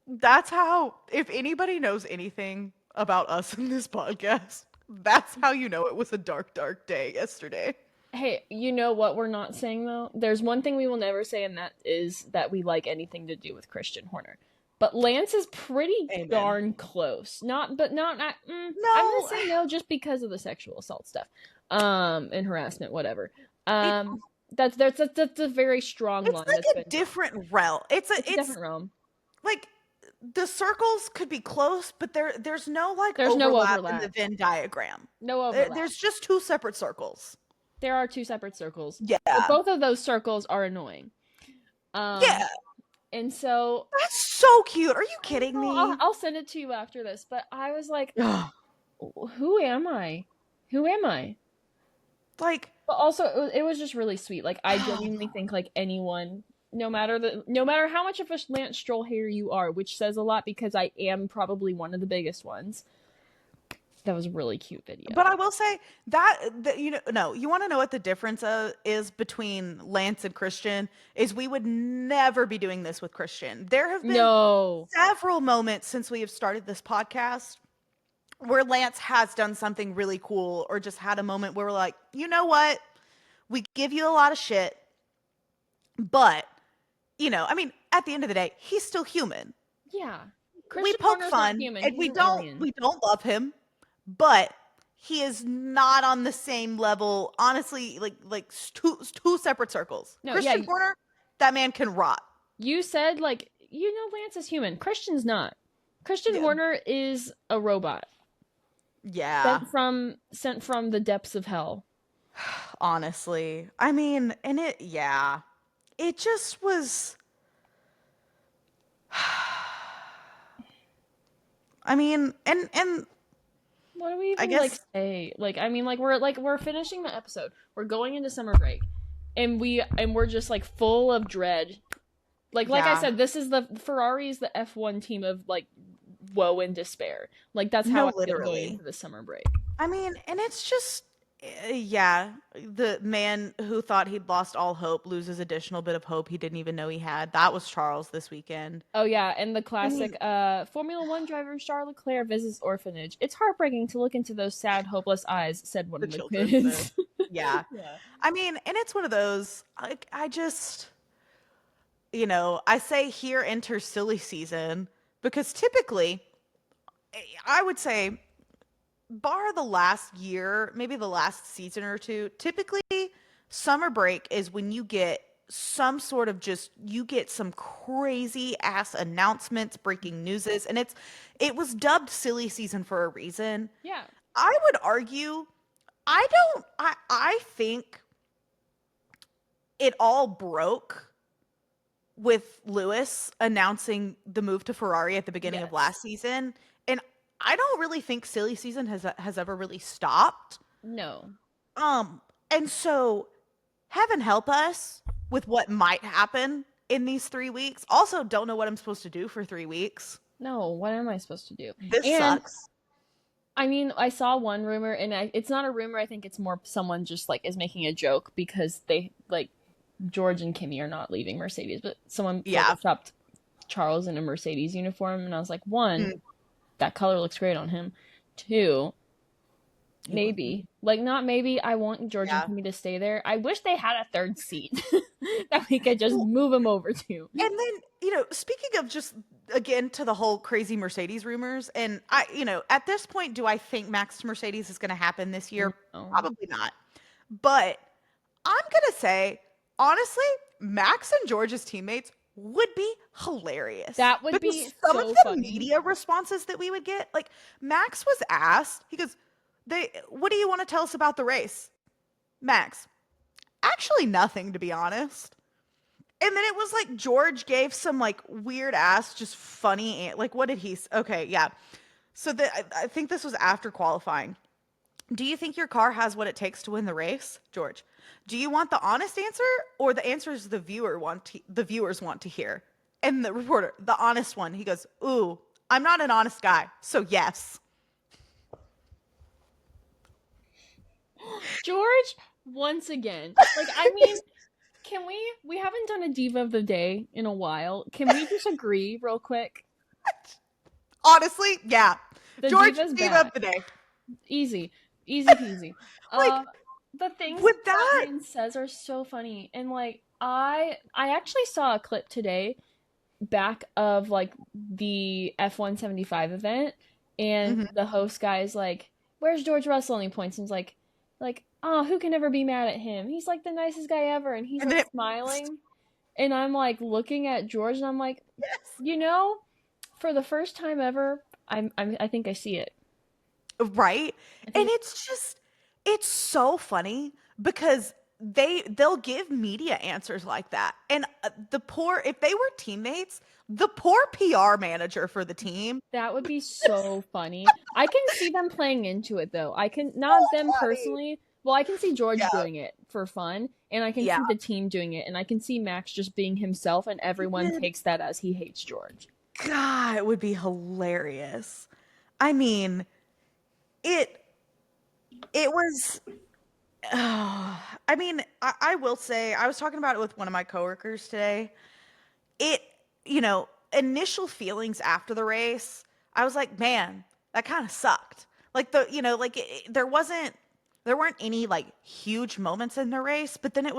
S2: That's how, if anybody knows anything about us in this podcast, that's how you know it was a dark, dark day yesterday.
S1: Hey, you know what we're not saying though? There's one thing we will never say, and that is that we like anything to do with Christian Horner. But Lance is pretty
S2: Amen.
S1: darn close. I'm gonna
S2: No,
S1: say no just because of the sexual assault stuff, and harassment, whatever.
S2: it
S1: That's a very strong
S2: it's
S1: line
S2: like
S1: that's
S2: a
S1: been drawn.
S2: different realm.
S1: It's a different realm.
S2: Like the circles could be close, but there's no like
S1: There's no
S2: overlap in the
S1: overlap.
S2: Venn diagram.
S1: No overlap.
S2: There's just two separate circles.
S1: There are two separate circles, but
S2: Yeah.
S1: both of those circles are annoying.
S2: Yeah.
S1: And so
S2: That's so cute. Are you kidding me?
S1: I'll send it to you after this. But I was like,
S2: Ugh.
S1: who am I? Who am I?
S2: Like,
S1: But also, it was just really sweet. Like I genuinely think like anyone, no matter how much of a Lance Stroll hater you are, which says a lot because I am probably one of the biggest ones. That was a really cute video.
S2: but I will say that you know, no, you want to know what the difference is between Lance and Christian is we would never be doing this with Christian. There have been
S1: No.
S2: several moments since we have started this podcast where Lance has done something really cool or just had a moment where we're like, you know what? We give you a lot of shit, but I mean, at the end of the day, he's still human.
S1: Yeah.
S2: We
S1: Christian
S2: poke
S1: Horner's not
S2: fun
S1: human.
S2: and
S1: He's
S2: we
S1: an
S2: don't
S1: alien.
S2: we don't love him, but he is not on the same level. Honestly, like two separate circles.
S1: No, yeah.
S2: Christian Horner, that man can rot.
S1: You said like Lance is human. Christian's not. Christian
S2: Yeah.
S1: Horner is a robot
S2: Yeah.
S1: sent from the depths of hell.
S2: Honestly. I mean, and yeah. It just was I mean, and
S1: What do we
S2: I
S1: even like
S2: guess
S1: say? We're finishing the episode. We're going into summer break, and we're just like full of dread. Like I
S2: yeah.
S1: said, this is the Ferrari is the F1 team of like woe and despair. Like that's how
S2: No,
S1: I feel going
S2: literally.
S1: into the summer break.
S2: I mean, and it's just, yeah, the man who thought he'd lost all hope loses additional bit of hope he didn't even know he had. That was Charles this weekend.
S1: Oh yeah, and the
S2: I
S1: classic
S2: mean,
S1: Formula One driver Charles Leclerc visits orphanage. It's heartbreaking to look into those sad, hopeless eyes, said one
S2: the
S1: of the
S2: children said,
S1: kids.
S2: yeah.
S1: Yeah.
S2: I mean, and it's one of those, I just, I say here enters silly season because typically, I would say, bar the last year, maybe the last season or two, typically summer break is when you get some sort of you get some crazy ass announcements, breaking newses, and it was dubbed silly season for a reason.
S1: Yeah.
S2: I would argue I think it all broke with Lewis announcing the move to Ferrari at the beginning of
S1: Yes.
S2: last season. And I don't really think silly season has ever really stopped.
S1: No.
S2: Um and so heaven help us with what might happen in these 3 weeks. Also don't know what I'm supposed to do for 3 weeks.
S1: No. What am I supposed to do?
S2: This
S1: And
S2: sucks.
S1: I mean, I saw one rumor, and it's not a rumor. I think it's more someone just like is making a joke because they like George and Kimmy are not leaving Mercedes, but someone
S2: Yeah.
S1: photoshopped Charles in a Mercedes uniform, and I was like, one,
S2: Mm,
S1: that color looks great on him. Two,
S2: he wouldn't.
S1: maybe. Like, not maybe. I want George and
S2: Yeah.
S1: Kimmy to stay there. I wish they had a third seat that we could just
S2: Well,
S1: move him over to.
S2: and then, speaking of just again to the whole crazy Mercedes rumors, and at this point, do I think Max to Mercedes is going to happen this year?
S1: No.
S2: Probably not. But I'm going to say, honestly, Max and George's teammates would be hilarious
S1: That would be
S2: because some of
S1: so
S2: the
S1: funny.
S2: media responses that we would get, like Max was asked, he goes, what do you want to tell us about the race? Max, actually nothing, to be honest. And then it was like George gave some like weird ass, just funny, like what did he? Okay, yeah. So I think this was after qualifying. Do you think your car has what it takes to win the race, George? Do you want the honest answer or the answers the viewers want to hear? And the reporter, the honest one, he goes, "Ooh, I'm not an honest guy, so yes."
S1: George, once again. Like, I mean, can we haven't done a diva of the day in a while. Can we just agree real quick?
S2: Honestly, yeah.
S1: The
S2: George,
S1: diva's
S2: diva of
S1: back.
S2: the day.
S1: Easy. Easy peasy.
S2: Like
S1: The things
S2: with
S1: that
S2: that,
S1: man says are so funny. And like I actually saw a clip today back of like the F175 event, and
S2: mhm.
S1: the host guy is like, "Where's George Russell?" And he points and he's like, "Oh, who can ever be mad at him? He's like the nicest guy ever." And he's
S2: And
S1: like
S2: then it,
S1: smiling. And I'm like looking at George and I'm like,
S2: yes,
S1: you know, for the first time ever, I think I see it.
S2: right?
S1: I
S2: And
S1: think
S2: it's so funny because they'll give media answers like that. And the poor if they were teammates, the poor PR manager for the team.
S1: that would be so funny. I can see them playing into it though. I can not
S2: So
S1: them
S2: funny.
S1: personally. Well, I can see George
S2: Yeah.
S1: doing it for fun, and I can
S2: Yeah.
S1: see the team doing it, and I can see Max just being himself, and everyone
S2: Dude,
S1: takes that as he hates George.
S2: God, it would be hilarious. I mean, it it was I mean, I will say I was talking about it with one of my coworkers today. It, initial feelings after the race, I was like, man, that kind of sucked. Like like there weren't any like huge moments in the race, but then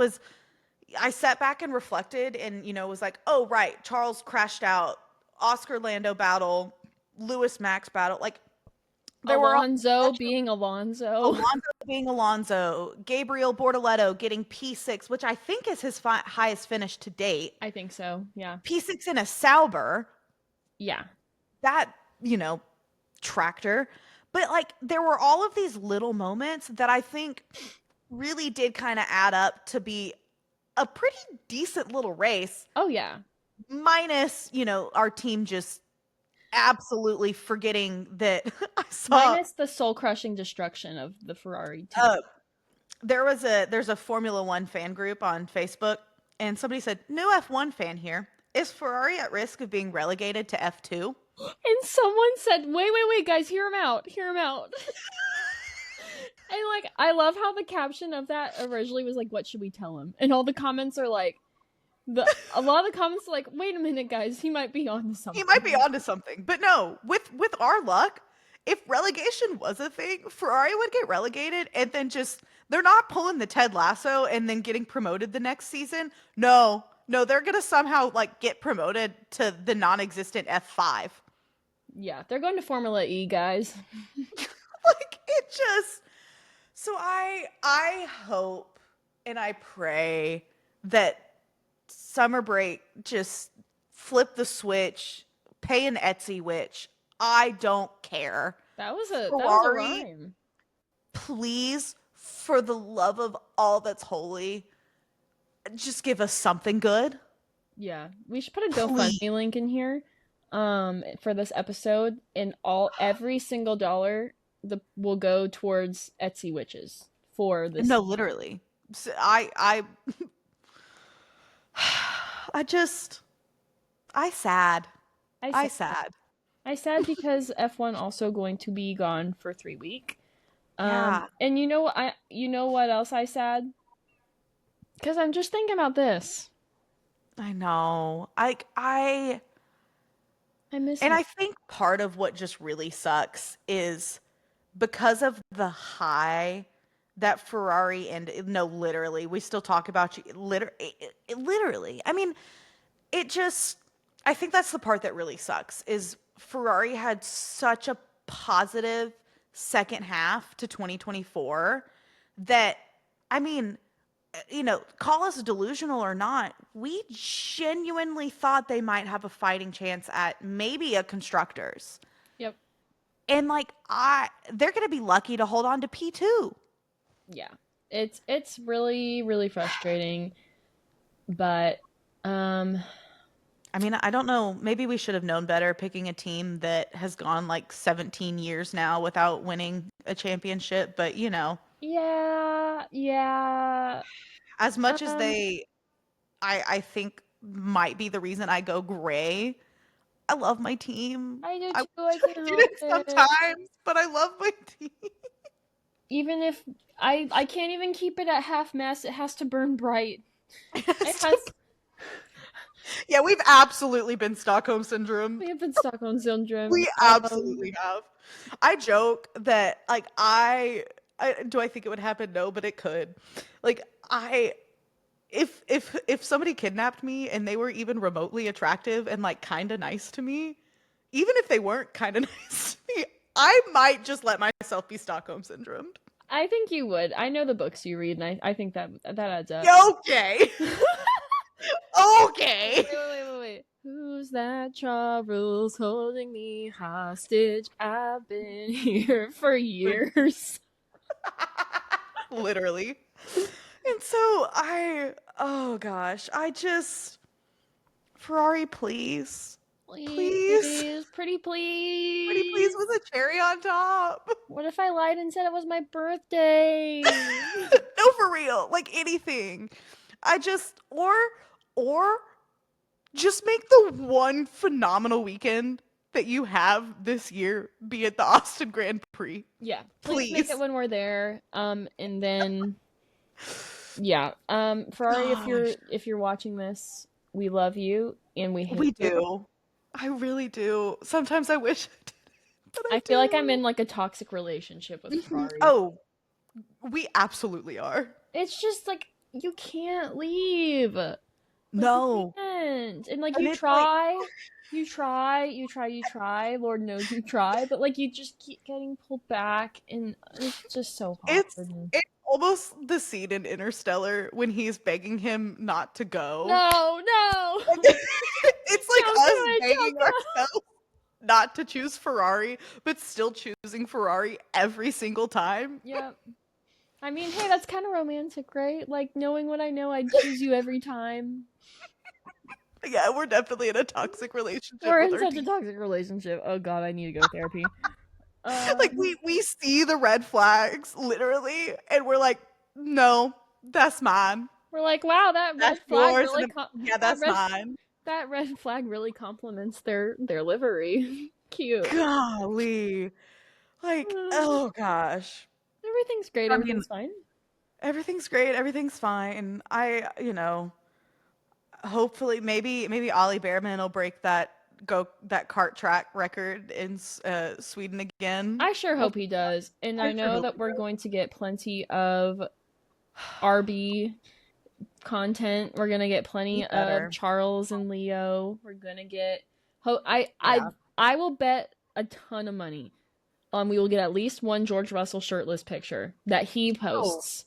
S2: I sat back and reflected and, was like, oh, right, Charles crashed out, Oscar Lando battle, Lewis Max battle. Like there were all
S1: Alonzo being Alonzo.
S2: Alonso being Alonso, Gabriel Bortoleto getting P6, which I think is his highest finish to date.
S1: I think so. Yeah.
S2: P6 in a Sauber,
S1: Yeah.
S2: that, tractor. But like there were all of these little moments that I think really did kind of add up to be a pretty decent little race,
S1: Oh yeah.
S2: minus, our team just absolutely forgetting that I saw
S1: Minus the soul-crushing destruction of the Ferrari team.
S2: uh there's a Formula 1 fan group on Facebook and somebody said, "New F1 fan here. Is Ferrari at risk of being relegated to F2?"
S1: And someone said, wait, guys, hear him out. Hear him out." And like, I love how the caption of that originally was like, "What should we tell him?" And all the comments are like, a lot of the comments are like, "Wait a minute, guys, he might be on to
S2: He might
S1: something."
S2: be onto something. But no, with our luck, if relegation was a thing, Ferrari would get relegated and then just they're not pulling the Ted Lasso and then getting promoted the next season. No. No, they're going to somehow like get promoted to the non-existent F5.
S1: Yeah, they're going to Formula E, guys.
S2: Like it just so I hope and I pray that summer break just flip the switch, pay an Etsy witch. I don't care.
S1: That was a
S2: Ferrari,
S1: rhyme.
S2: please, for the love of all that's holy, just give us something good.
S1: Yeah, we should put a
S2: Please.
S1: GoFundMe link in here, for this episode, and every single dollar the will go towards Etsy witches for this.
S2: No, literally. I I just I sad.
S1: I
S2: I
S1: said
S2: sad.
S1: I said because F1 also going to be gone for 3 week.
S2: Yeah,
S1: And you know what else I said? Because I'm just thinking about this.
S2: I know. I
S1: I miss
S2: And
S1: him.
S2: I think part of what just really sucks is because of the high that Ferrari and no, literally, we still talk about you. Literally, I mean, it just. I think that's the part that really sucks is Ferrari had such a positive second half to 2024 that I mean, call us delusional or not, we genuinely thought they might have a fighting chance at maybe a constructors.
S1: Yep.
S2: And like they're going to be lucky to hold on to P2.
S1: Yeah. It's really really frustrating, but um
S2: I mean, I don't know, maybe we should have known better picking a team that has gone like 17 years now without winning a championship, but
S1: yeah, yeah.
S2: as much as
S1: Um
S2: I think might be the reason I go gray. I love my team.
S1: I do
S2: I
S1: too. I
S2: wish I
S1: can't help
S2: didn't
S1: it.
S2: sometimes, but I love my team.
S1: Even if I can't even keep it at half mast, it has to burn bright. It
S2: Yes.
S1: has
S2: Yeah, we've absolutely been Stockholm syndrome.
S1: we have been Stockholm syndrome.
S2: We absolutely have. I joke that like I do I think it would happen? No, but it could. Like I if somebody kidnapped me and they were even remotely attractive and like kind of nice to me, even if they weren't kind of nice to me, I might just let myself be Stockholm syndrome.
S1: I think you would. I know the books you read, and I think that adds up.
S2: Okay.
S1: Wait,
S2: Okay.
S1: wait. Who's that Charles holding me hostage? I've been here for years.
S2: Literally. And so oh gosh, Ferrari, please. Please.
S1: Please, pretty
S2: Pretty please
S1: please.
S2: with a cherry on top.
S1: What if I lied and said it was my birthday?
S2: No, for real. Like anything. I just, or just make the one phenomenal weekend that you have this year be at the Austin Grand Prix.
S1: Yeah, please make it
S2: Please.
S1: when we're there. And then yeah, Ferrari,
S2: Gosh,
S1: if you're watching this, we love you and we hate
S2: we
S1: you.
S2: do. I really do. Sometimes I wish I didn't, but I
S1: I feel like I'm in
S2: do.
S1: like a toxic relationship with Ferrari.
S2: Oh, we absolutely are.
S1: It's just like you can't leave. Like you
S2: No.
S1: can't. And like
S2: And it's like,
S1: you try. Lord knows you try, but like you just keep getting pulled back and it's just so hard.
S2: it's almost the scene in Interstellar when he's begging him not to go.
S1: No, no.
S2: It's
S1: Don't
S2: like
S1: do
S2: us
S1: it.
S2: begging
S1: Don't do it.
S2: ourselves not to choose Ferrari, but still choosing Ferrari every single time.
S1: Yep. I mean, hey, that's kind of romantic, right? Like knowing what I know, I'd choose you every time.
S2: Yeah, we're definitely in a toxic relationship
S1: We're
S2: with
S1: in
S2: our
S1: such a
S2: team.
S1: toxic relationship. Oh god, I need to go to therapy.
S2: Like
S1: Um,
S2: we see the red flags literally, and we're like, no, that's mine.
S1: we're like, wow,
S2: That's yours, and yeah,
S1: that
S2: that's mine.
S1: red flag really complements their livery. Cute.
S2: Golly, like, oh gosh.
S1: Everything's great.
S2: I mean,
S1: Everything's fine.
S2: everything's great. Everything's fine. Hopefully, maybe Ollie Behrman will break that kart track record in Sweden again.
S1: I sure hope he does. And I
S2: I sure
S1: know
S2: hope
S1: that
S2: he
S1: we're
S2: does.
S1: going to get plenty of RB content. We're gonna get
S2: He
S1: plenty of
S2: better.
S1: Charles and Leo. We're gonna get.
S2: Yeah.
S1: I will bet a ton of money. We will get at least one George Russell shirtless picture that he
S2: Oh,
S1: posts.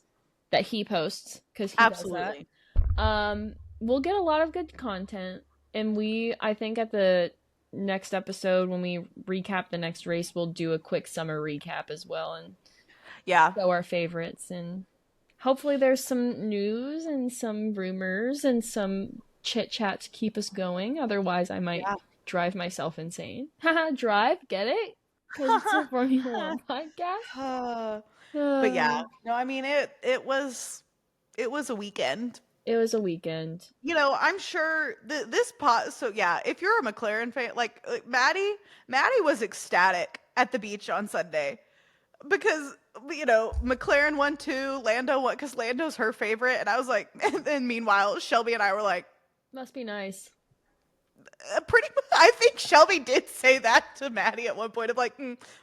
S1: That he posts because he does that.
S2: absolutely.
S1: We'll get a lot of good content, and I think at the next episode when we recap the next race, we'll do a quick summer recap as well and
S2: Yeah.
S1: show our favorites and hopefully there's some news and some rumors and some chit chat to keep us going. Otherwise, I might
S2: Yeah.
S1: drive myself insane. Haha, drive, get it? Because it's a Formula One podcast.
S2: Uh, but yeah,
S1: Uh,
S2: no, I mean it was a weekend.
S1: it was a weekend.
S2: I'm sure this pot. So yeah, if you're a McLaren fan, like Maddie was ecstatic at the beach on Sunday because McLaren won too, Lando won because Lando's her favorite, and I was like, and then meanwhile Shelby and I were like,
S1: Must be nice.
S2: pretty much. I think Shelby did say that to Maddie at one point. I'm like,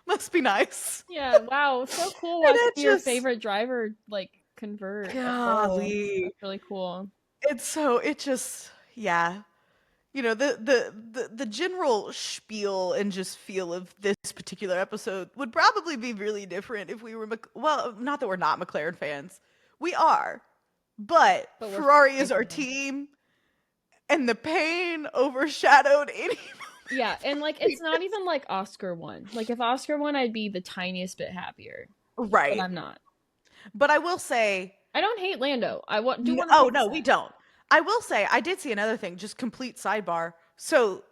S2: must be nice.
S1: Yeah, wow, so cool
S2: And
S1: watching
S2: it
S1: your
S2: just,
S1: favorite driver like convert a pole.
S2: golly,
S1: That's really cool.
S2: it just, yeah. The general spiel and just feel of this particular episode would probably be really different if we were, well, not that we're not McLaren fans. We are. But
S1: But we're
S2: Ferrari is
S1: Ferrari
S2: our
S1: fans.
S2: team, and the pain overshadowed any
S1: Yeah, and like it's not even like Oscar won. Like if Oscar won, I'd be the tiniest bit happier, but
S2: right.
S1: I'm not.
S2: But I will say,
S1: I don't hate Lando. Do want to
S2: oh
S1: fix
S2: no, we
S1: that.
S2: don't. I will say, I did see another thing, just complete sidebar. So,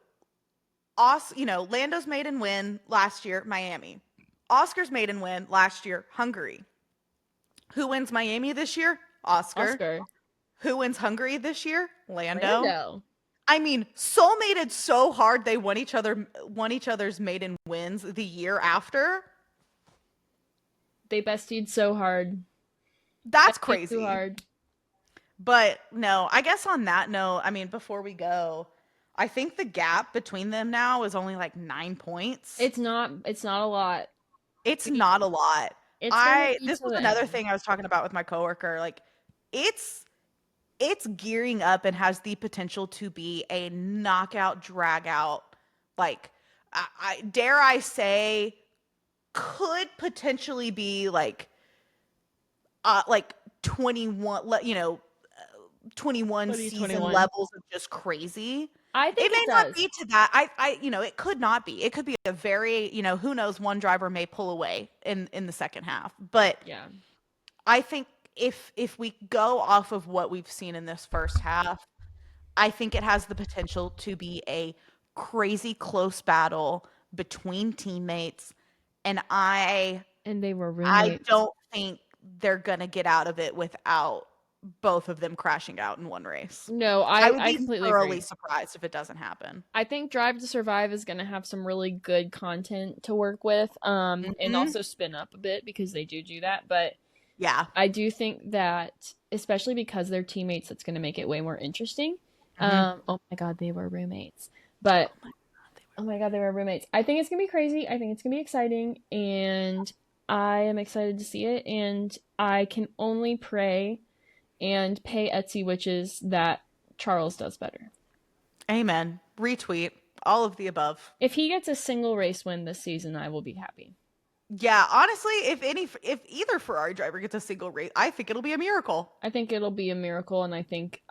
S2: Lando's maiden win last year, Miami. Oscar's maiden win last year, Hungary. Who wins Miami this year? Oscar.
S1: Oscar,
S2: Who wins Hungary this year? Lando.
S1: Lando.
S2: I mean, Soul made it so hard they won each other's maiden wins the year after.
S1: They bestied so hard.
S2: That's
S1: Bestied too
S2: crazy.
S1: hard.
S2: But no, I guess on that note, I mean, before we go, I think the gap between them now is only like 9 points.
S1: It's not a lot.
S2: It's
S1: We
S2: not a lot.
S1: It's gonna
S2: I
S1: be
S2: This
S1: to
S2: was
S1: the
S2: another
S1: end.
S2: thing I was talking about with my coworker. Like, it's it's gearing up and has the potential to be a knockout drag out. Like, I dare I say, could potentially be like 21, 21 season
S1: 2021.
S2: levels of just crazy.
S1: I
S2: It
S1: think it
S2: may not
S1: does.
S2: be to that. It could not be. It could be a very, who knows, one driver may pull away in the second half. But
S1: Yeah.
S2: I think if we go off of what we've seen in this first half, I think it has the potential to be a crazy close battle between teammates, and
S1: And they were
S2: I
S1: roommates.
S2: don't think they're gonna get out of it without both of them crashing out in one race.
S1: No,
S2: I
S1: I
S2: would
S1: I
S2: be
S1: completely
S2: thoroughly
S1: agree.
S2: surprised if it doesn't happen.
S1: I think Drive to Survive is gonna have some really good content to work with, and
S2: Mhm.
S1: also spin up a bit because they do that. But
S2: Yeah.
S1: I do think that, especially because they're teammates, that's gonna make it way more interesting.
S2: Mhm.
S1: Oh my God, they were roommates. But
S2: Oh my god, they
S1: oh my God, they were roommates. I think it's gonna be crazy. I think it's gonna be exciting, and I am excited to see it. And I can only pray and pay Etsy witches that Charles does better.
S2: were. Amen. Retweet. All of the above.
S1: If he gets a single race win this season, I will be happy.
S2: Yeah, honestly, if either Ferrari driver gets a single race, I think it'll be a miracle.
S1: I think it'll be a miracle, and I think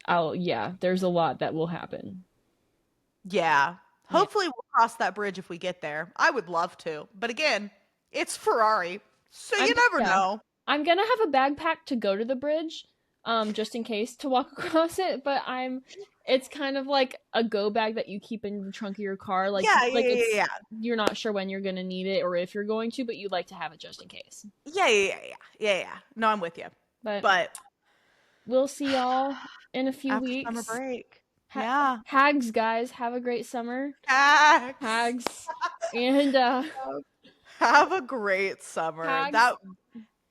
S1: yeah, there's a lot that will happen.
S2: Yeah.
S1: Yeah.
S2: Hopefully we'll cross that bridge if we get there. I would love to. But again, it's Ferrari, so you never
S1: Yeah.
S2: know.
S1: I'm gonna have a bag packed to go to the bridge, just in case to walk across it, but it's kind of like a go bag that you keep in the trunk of your car.
S2: Yeah, yeah, yeah,
S1: It's,
S2: yeah.
S1: you're not sure when you're gonna need it or if you're going to, but you like to have it just in case.
S2: Yeah, yeah, yeah, yeah. Yeah, yeah. No, I'm with you.
S1: But
S2: But
S1: we'll see y'all in a few
S2: after summer
S1: weeks.
S2: break.
S1: Ha-
S2: Yeah.
S1: Hags, guys, have a great summer.
S2: Hacks.
S1: Hags. And
S2: Have a great summer.
S1: Hags,
S2: That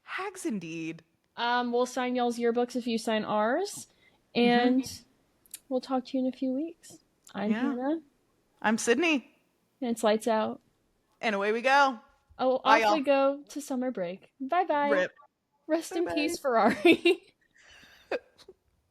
S2: Hags indeed.
S1: we'll sign y'all's yearbooks if you sign ours.
S2: Hmm.
S1: And we'll talk to you in a few weeks. I'm
S2: Yeah.
S1: Hannah,
S2: I'm Sydney.
S1: and it's lights out.
S2: And away we go.
S1: Oh,
S2: Bye,
S1: off we
S2: y'all.
S1: go to summer break. Bye bye.
S2: Rip.
S1: Rest
S2: Bye
S1: in
S2: bye.
S1: peace, Ferrari.